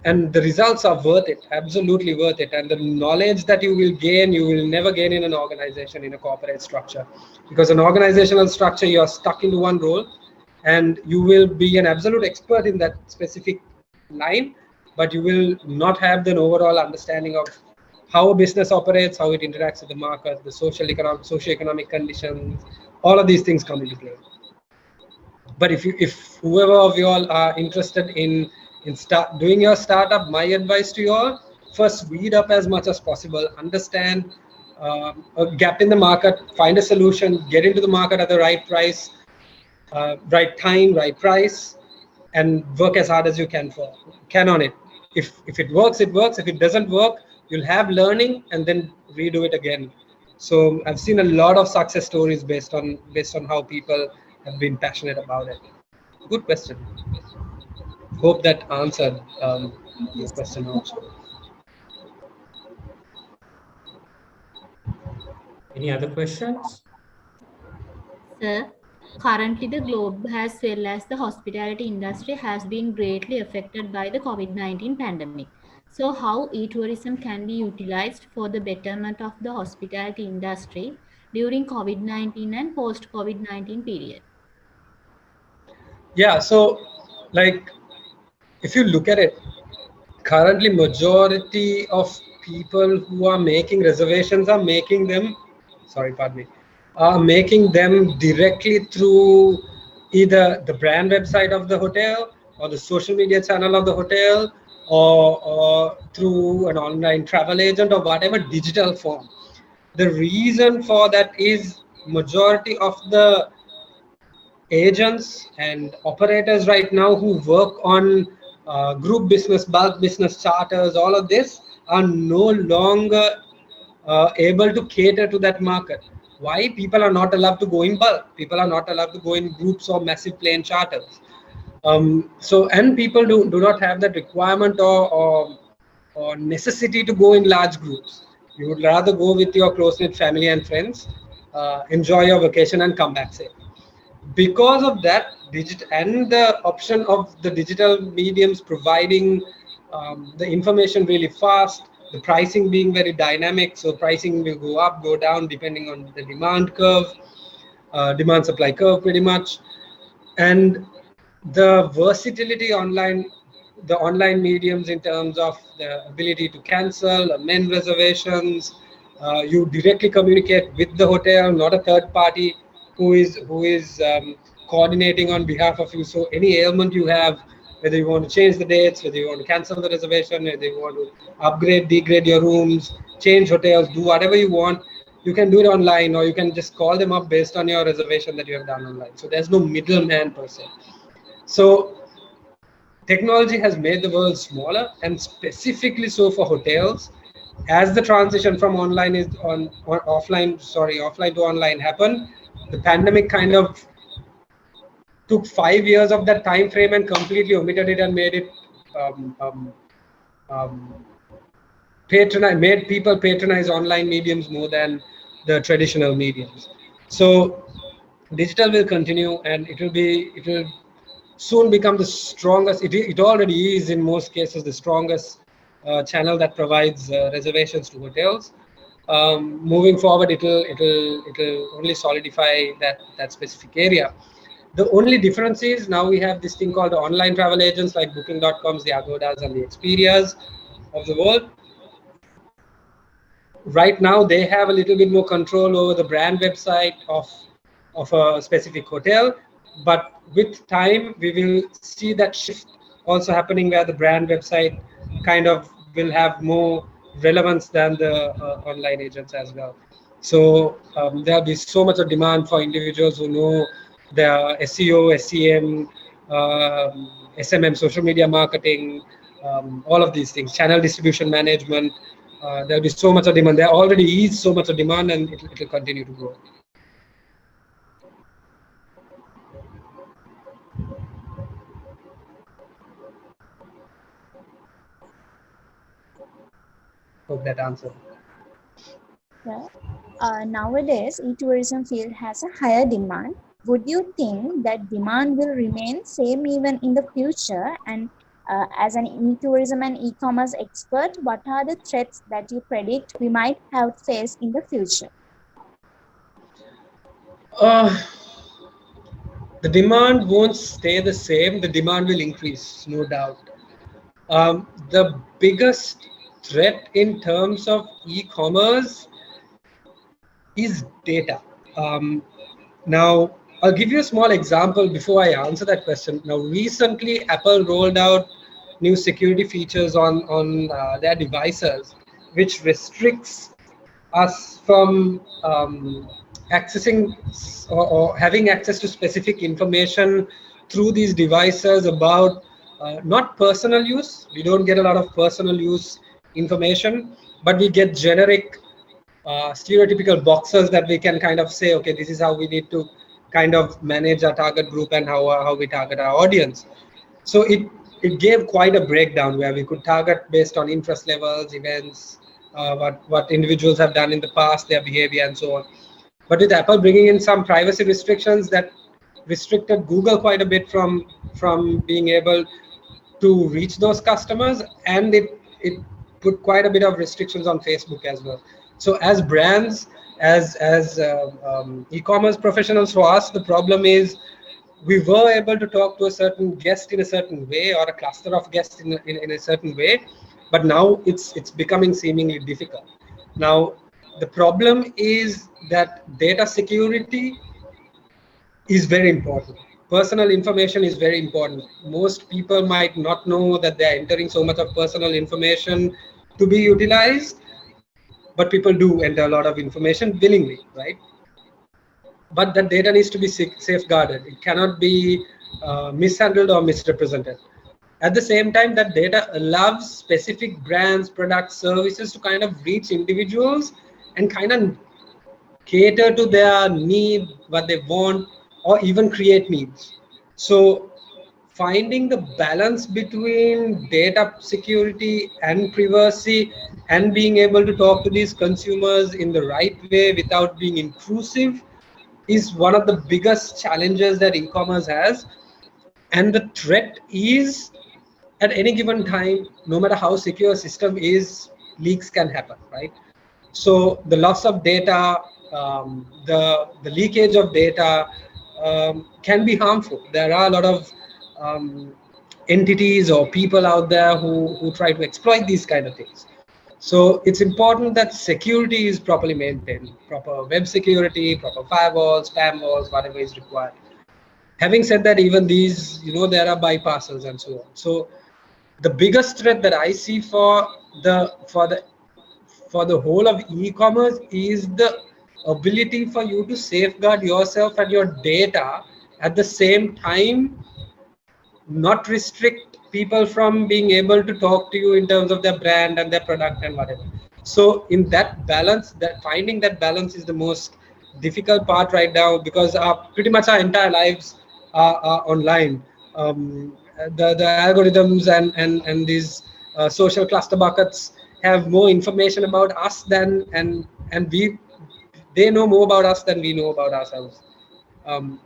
and the results are worth it, absolutely worth it. And the knowledge that you will gain, you will never gain in an organization, in a corporate structure. Because an organizational structure, you are stuck into one role and you will be an absolute expert in that specific line, but you will not have the overall understanding of how a business operates, how it interacts with the market, the socioeconomic conditions, all of these things come into play. But if whoever of you all are interested in start doing your startup, my advice to you all: first read up as much as possible, understand a gap in the market, find a solution, get into the market at the right price, right time, right price, and work as hard as you can on it. If it works, it works. If it doesn't work, you'll have learning and then redo it again. So I've seen a lot of success stories based on how people have been passionate about it. Good question. Hope that answered your question also. Any other questions? Sir, currently the globe as well as the hospitality industry has been greatly affected by the COVID-19 pandemic. So how e-tourism can be utilized for the betterment of the hospitality industry during COVID-19 and post-COVID-19 period? Yeah, so like if you look at it, currently majority of people who are making reservations are making them, sorry, pardon me, are making them directly through either the brand website of the hotel or the social media channel of the hotel, or through an online travel agent or whatever digital form. The reason for that is majority of the agents and operators right now who work on group business, bulk business, charters, all of this are no longer able to cater to that market. Why? People are not allowed to go in bulk. People are not allowed to go in groups or massive plane charters. And people do not have that requirement or necessity to go in large groups. You would rather go with your close-knit family and friends, enjoy your vacation and come back safe. Because of that, and the option of the digital mediums providing the information really fast, the pricing being very dynamic, so pricing will go up, go down depending on the demand curve, demand supply curve pretty much. And the versatility online the online mediums in terms of the ability to cancel, amend reservations. You directly communicate with the hotel, not a third party who is coordinating on behalf of you. So any ailment you have, whether you want to change the dates, whether you want to cancel the reservation, whether you want to upgrade, degrade your rooms, change hotels, do whatever you want, you can do it online, or you can just call them up based on your reservation that you have done online. So there's no middleman per se. So technology has made the world smaller, and specifically so for hotels. As the transition from online is on offline to online happened, the pandemic kind of took 5 years of that time frame and completely omitted it and made it um, um, um, made people patronize online mediums more than the traditional mediums. So digital will continue, and it will soon become the strongest. It already is in most cases the strongest channel that provides reservations to hotels. Moving forward, it'll only solidify that specific area. The only difference is now we have this thing called the online travel agents like Booking.coms, the Agodas, and the Expedias of the world. Right now, they have a little bit more control over the brand website of a specific hotel, but with time we will see that shift also happening, where the brand website kind of will have more relevance than the online agents as well. So there'll be so much of demand for individuals who know their SEO, SEM, SMM, social media marketing, all of these things, channel distribution management. There'll be so much of demand. There already is so much of demand, and it will continue to grow. Hope that answered. Yeah. Nowadays, e-tourism field has a higher demand. Would you think that demand will remain same even in the future? And as an e-tourism and e-commerce expert, what are the threats that you predict we might have to face in the future? The demand won't stay the same. The demand will increase, no doubt. The biggest threat in terms of e-commerce is data. Now, I'll give you a small example before I answer that question. Now, recently, Apple rolled out new security features on their devices, which restricts us from accessing or having access to specific information through these devices about not personal use. We don't get a lot of personal use information, but we get generic stereotypical boxes that we can kind of say, okay, this is how we need to kind of manage our target group and how we target our audience. So it gave quite a breakdown where we could target based on interest levels, events, what individuals have done in the past, their behavior, and so on. But with Apple bringing in some privacy restrictions that restricted Google quite a bit from being able to reach those customers, and it put quite a bit of restrictions on Facebook as well. So as brands, as e-commerce professionals, for us the problem is we were able to talk to a certain guest in a certain way, or a cluster of guests in a certain way, but now it's becoming seemingly difficult. Now the problem is that data security is very important. Personal information is very important. Most people might not know that they're entering so much of personal information to be utilized, but people do enter a lot of information willingly, right? But that data needs to be safeguarded. It cannot be mishandled or misrepresented. At the same time, that data allows specific brands, products, services to kind of reach individuals and kind of cater to their need, what they want, or even create needs. So finding the balance between data security and privacy and being able to talk to these consumers in the right way without being intrusive is one of the biggest challenges that e-commerce has. And the threat is, at any given time, no matter how secure a system is, leaks can happen, right? So the loss of data, the leakage of data can be harmful. There are a lot of entities or people out there who try to exploit these kind of things. So it's important that security is properly maintained, proper web security, proper firewalls, spam walls, whatever is required. Having said that, even these, there are bypassers and so on. So the biggest threat that I see the for the for the whole of e-commerce is the ability for you to safeguard yourself and your data, at the same time not restrict people from being able to talk to you in terms of their brand and their product and whatever. So in that balance, that finding that balance is the most difficult part right now, because pretty much our entire lives are online. The algorithms and these social cluster buckets have more information about us than and we they know more about us than we know about ourselves,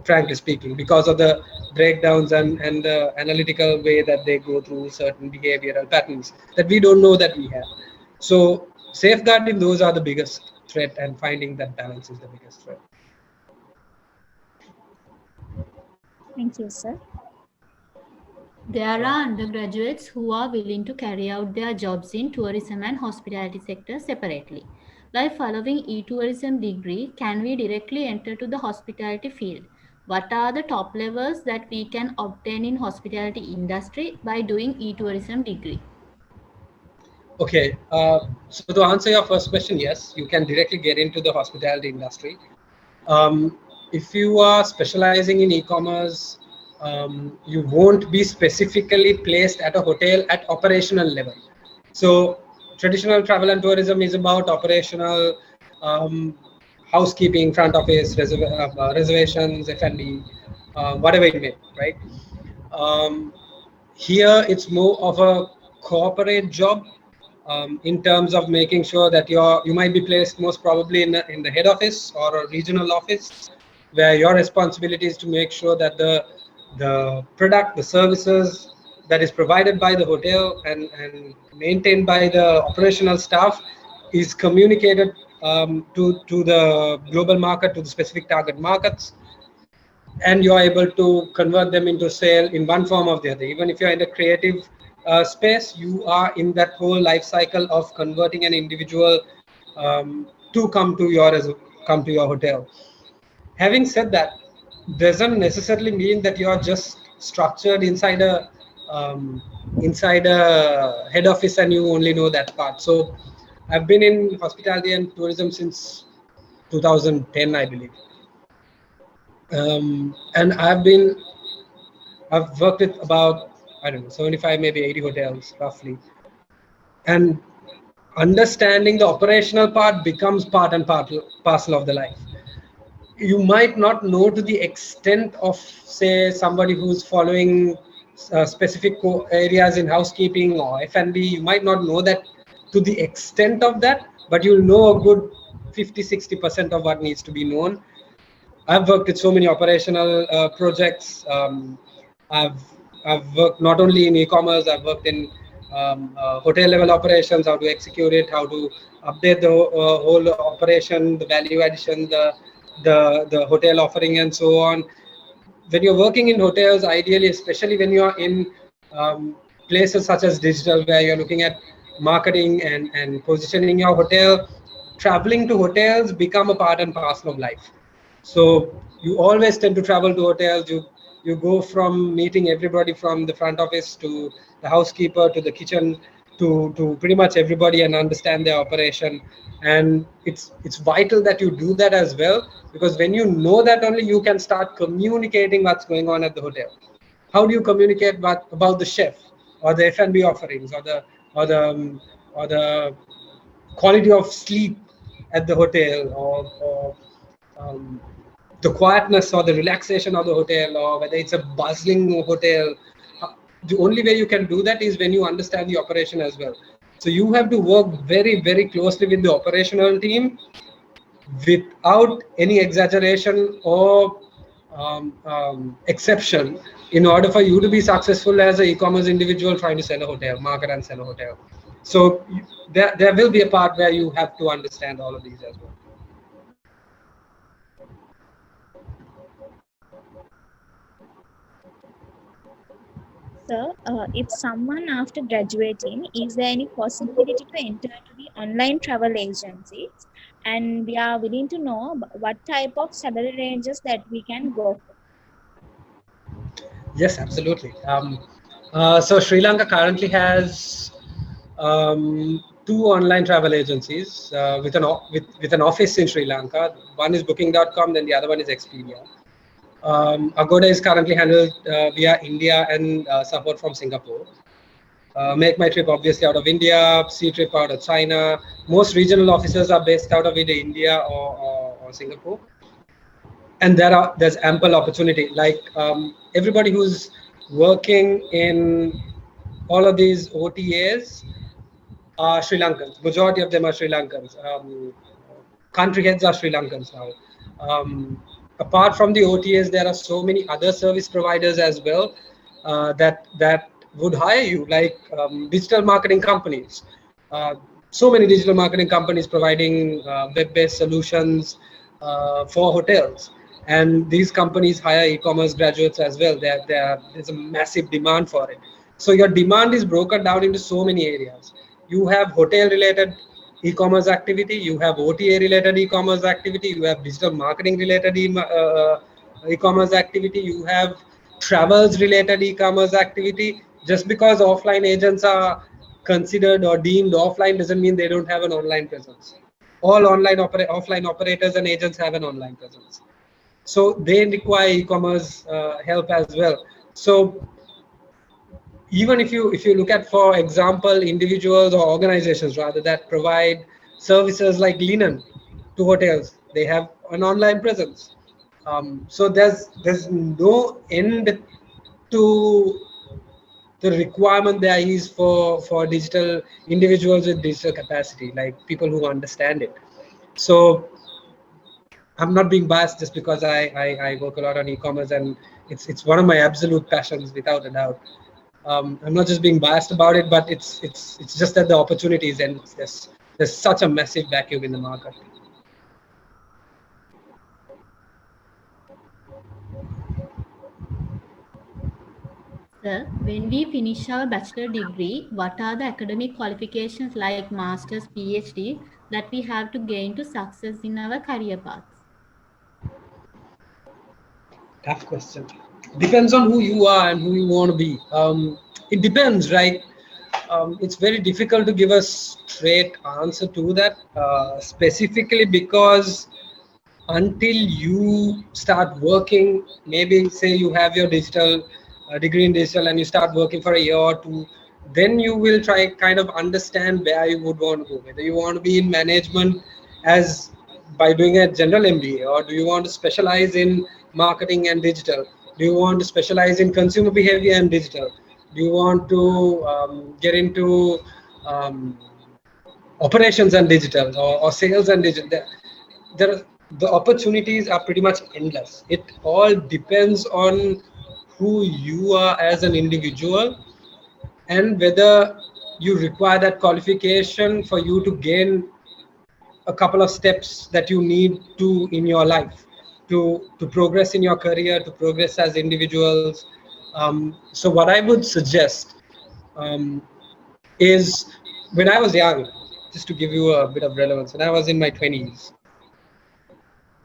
frankly speaking, because of the breakdowns and the analytical way that they go through certain behavioral patterns that we don't know that we have. So safeguarding those are the biggest threat, and finding that balance is the biggest threat. Thank you, sir. There are undergraduates who are willing to carry out their jobs in tourism and hospitality sector separately. By following e-tourism degree, can we directly enter to the hospitality field? What are the top levels that we can obtain in hospitality industry by doing e-tourism degree? Okay, so to answer your first question, yes, you can directly get into the hospitality industry. Um, if you are specializing in e-commerce, you won't be specifically placed at a hotel at operational level. So traditional travel and tourism is about operational, um, housekeeping, front office, reservations, F&B, whatever it may be, right? Um, Here it's more of a corporate job, in terms of making sure that you might be placed most probably in the head office or a regional office, where your responsibility is to make sure that the product, the services that is provided by the hotel and maintained by the operational staff is communicated, to the global market, to the specific target markets, and you're able to convert them into sale in one form or the other. Even if you're in the creative space, you are in that whole life cycle of converting an individual, to come to your hotel. Having said that, doesn't necessarily mean that you are just structured inside a head office and you only know that part. So I've been in hospitality and tourism since 2010, I believe. And I've worked with about, I don't know, 75, maybe 80 hotels roughly. And understanding the operational part becomes part and parcel of the life. You might not know to the extent of, say, somebody who's following specific areas in housekeeping or F&B. You might not know that to the extent of that, but you'll know a good 50-60% of what needs to be known. I've worked with so many operational projects. I've I've worked not only in e-commerce. I've worked in hotel level operations, how to execute it, how to update the whole operation, the value addition, the hotel offering, and so on. When you're working in hotels, ideally, especially when you're in places such as digital, where you're looking at marketing and positioning your hotel, traveling to hotels become a part and parcel of life. So you always tend to travel to hotels. You go from meeting everybody from the front office to the housekeeper to the kitchen to pretty much everybody, and understand their operation. And it's vital that you do that as well, because when you know that, only you can start communicating what's going on at the hotel. How do you communicate about the chef or the F&B offerings, or the or the quality of sleep at the hotel, or the quietness or the relaxation of the hotel, or whether it's a bustling hotel. The only way you can do that is when you understand the operation as well. So you have to work very, very closely with the operational team without any exaggeration or exception, in order for you to be successful as an e-commerce individual trying to sell a hotel, market and sell a hotel. So there will be a part where you have to understand all of these as well. Sir, if someone after graduating, is there any possibility to enter to the online travel agencies? And we are willing to know what type of salary ranges that we can go for. Yes, absolutely. So Sri Lanka currently has two online travel agencies with an office in Sri Lanka. One is Booking.com, then the other one is Expedia. Agoda is currently handled via India and support from Singapore. Make My Trip obviously out of India, C Trip out of China. Most regional offices are based out of either India or Singapore. And there's ample opportunity. Like everybody who's working in all of these OTAs are Sri Lankans. Majority of them are Sri Lankans. Country heads are Sri Lankans now. Apart from the OTAs, there are so many other service providers as well that would hire you, like digital marketing companies. So many digital marketing companies providing web-based solutions for hotels, and these companies hire e-commerce graduates as well. There's a massive demand for it. So your demand is broken down into so many areas. You have hotel related e-commerce activity, you have OTA related e-commerce activity, you have digital marketing related e-commerce activity, you have travels related e-commerce activity. Just because offline agents are considered or deemed offline doesn't mean they don't have an online presence. All offline operators and agents have an online presence, so they require e-commerce help as well. So even if you look at, for example, individuals or organizations rather that provide services like linen to hotels, they have an online presence. So there's no end to the requirement there is for digital individuals with digital capacity, like people who understand it. So I'm not being biased just because I work a lot on e-commerce, and it's one of my absolute passions without a doubt. I'm not just being biased about it, but it's just that the opportunities, and there's such a massive vacuum in the market. Sir, when we finish our bachelor degree, what are the academic qualifications like master's, PhD that we have to gain to success in our career paths? Tough question. Depends on who you are and who you want to be. It depends, right? It's very difficult to give a straight answer to that, specifically because until you start working, maybe say you have your digital degree in digital and you start working for a year or two, then you will try kind of understand where you would want to go, whether you want to be in management as by doing a general MBA, or do you want to specialize in marketing and digital, do you want to specialize in consumer behavior and digital, do you want to get into um, operations and digital, or sales and digital. The opportunities are pretty much endless. It all depends on who you are as an individual, and whether you require that qualification for you to gain a couple of steps that you need to in your life to progress in your career, to progress as individuals. So what I would suggest um, is, when I was young, just to give you a bit of relevance, when I was in my 20s,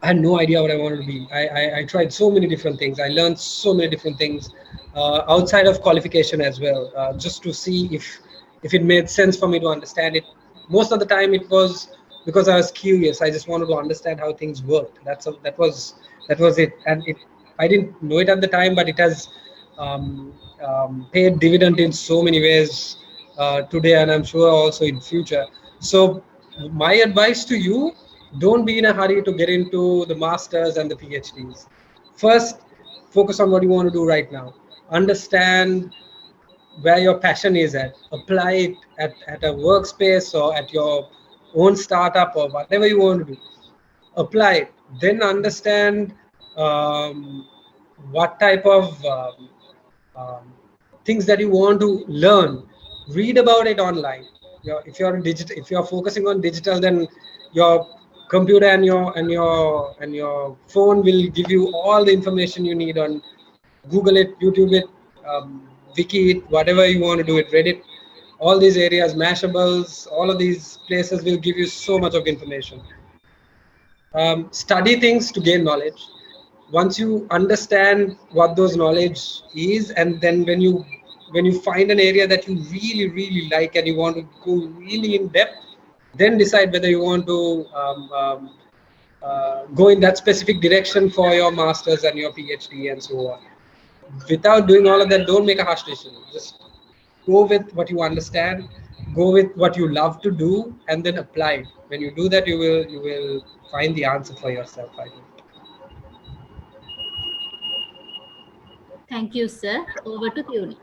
I had no idea what I wanted to be. I tried so many different things. I learned so many different things outside of qualification as well, just to see if it made sense for me to understand it. Most of the time, it was because I was curious. I just wanted to understand how things worked. That was it. And I didn't know it at the time, but it has paid dividend in so many ways today, and I'm sure also in future. So my advice to you: don't be in a hurry to get into the masters and the PhDs. First, focus on what you want to do right now. Understand where your passion is at. Apply it at a workspace or at your own startup or whatever you want to do. Apply it. Then understand what type of um, things that you want to learn. Read about it online. If you're focusing on digital, then your computer and your phone will give you all the information you need on Google it, YouTube it, Wiki it, whatever you want to do it, Reddit, all these areas, Mashables, all of these places will give you so much of information. Study things to gain knowledge. Once you understand what those knowledge is, and then when you find an area that you really like and you want to go really in depth, then decide whether you want to go in that specific direction for your masters and your PhD and so on. Without doing all of that, don't make a harsh decision. Just go with what you understand, go with what you love to do, and then apply it. When you do that, you will find the answer for yourself, I think. Thank you, sir. Over to Theory.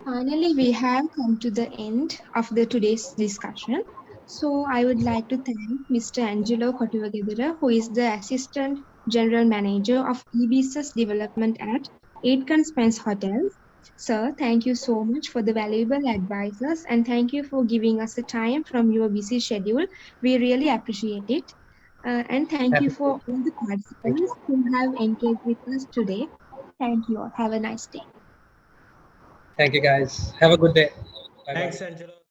Finally, we have come to the end of today's discussion. So I would like to thank Mr. Angelo Kotuwegedera, who is the Assistant General Manager of eBusiness Development at Aitken Spence Hotels. Sir, thank you so much for the valuable advices and thank you for giving us the time from your busy schedule. We really appreciate it. And thank you Happy for to. all the Thank you. participants who have engaged with us today. Thank you all. Have a nice day. Thank you, guys. Have a good day. Bye bye. Thanks, Angelo.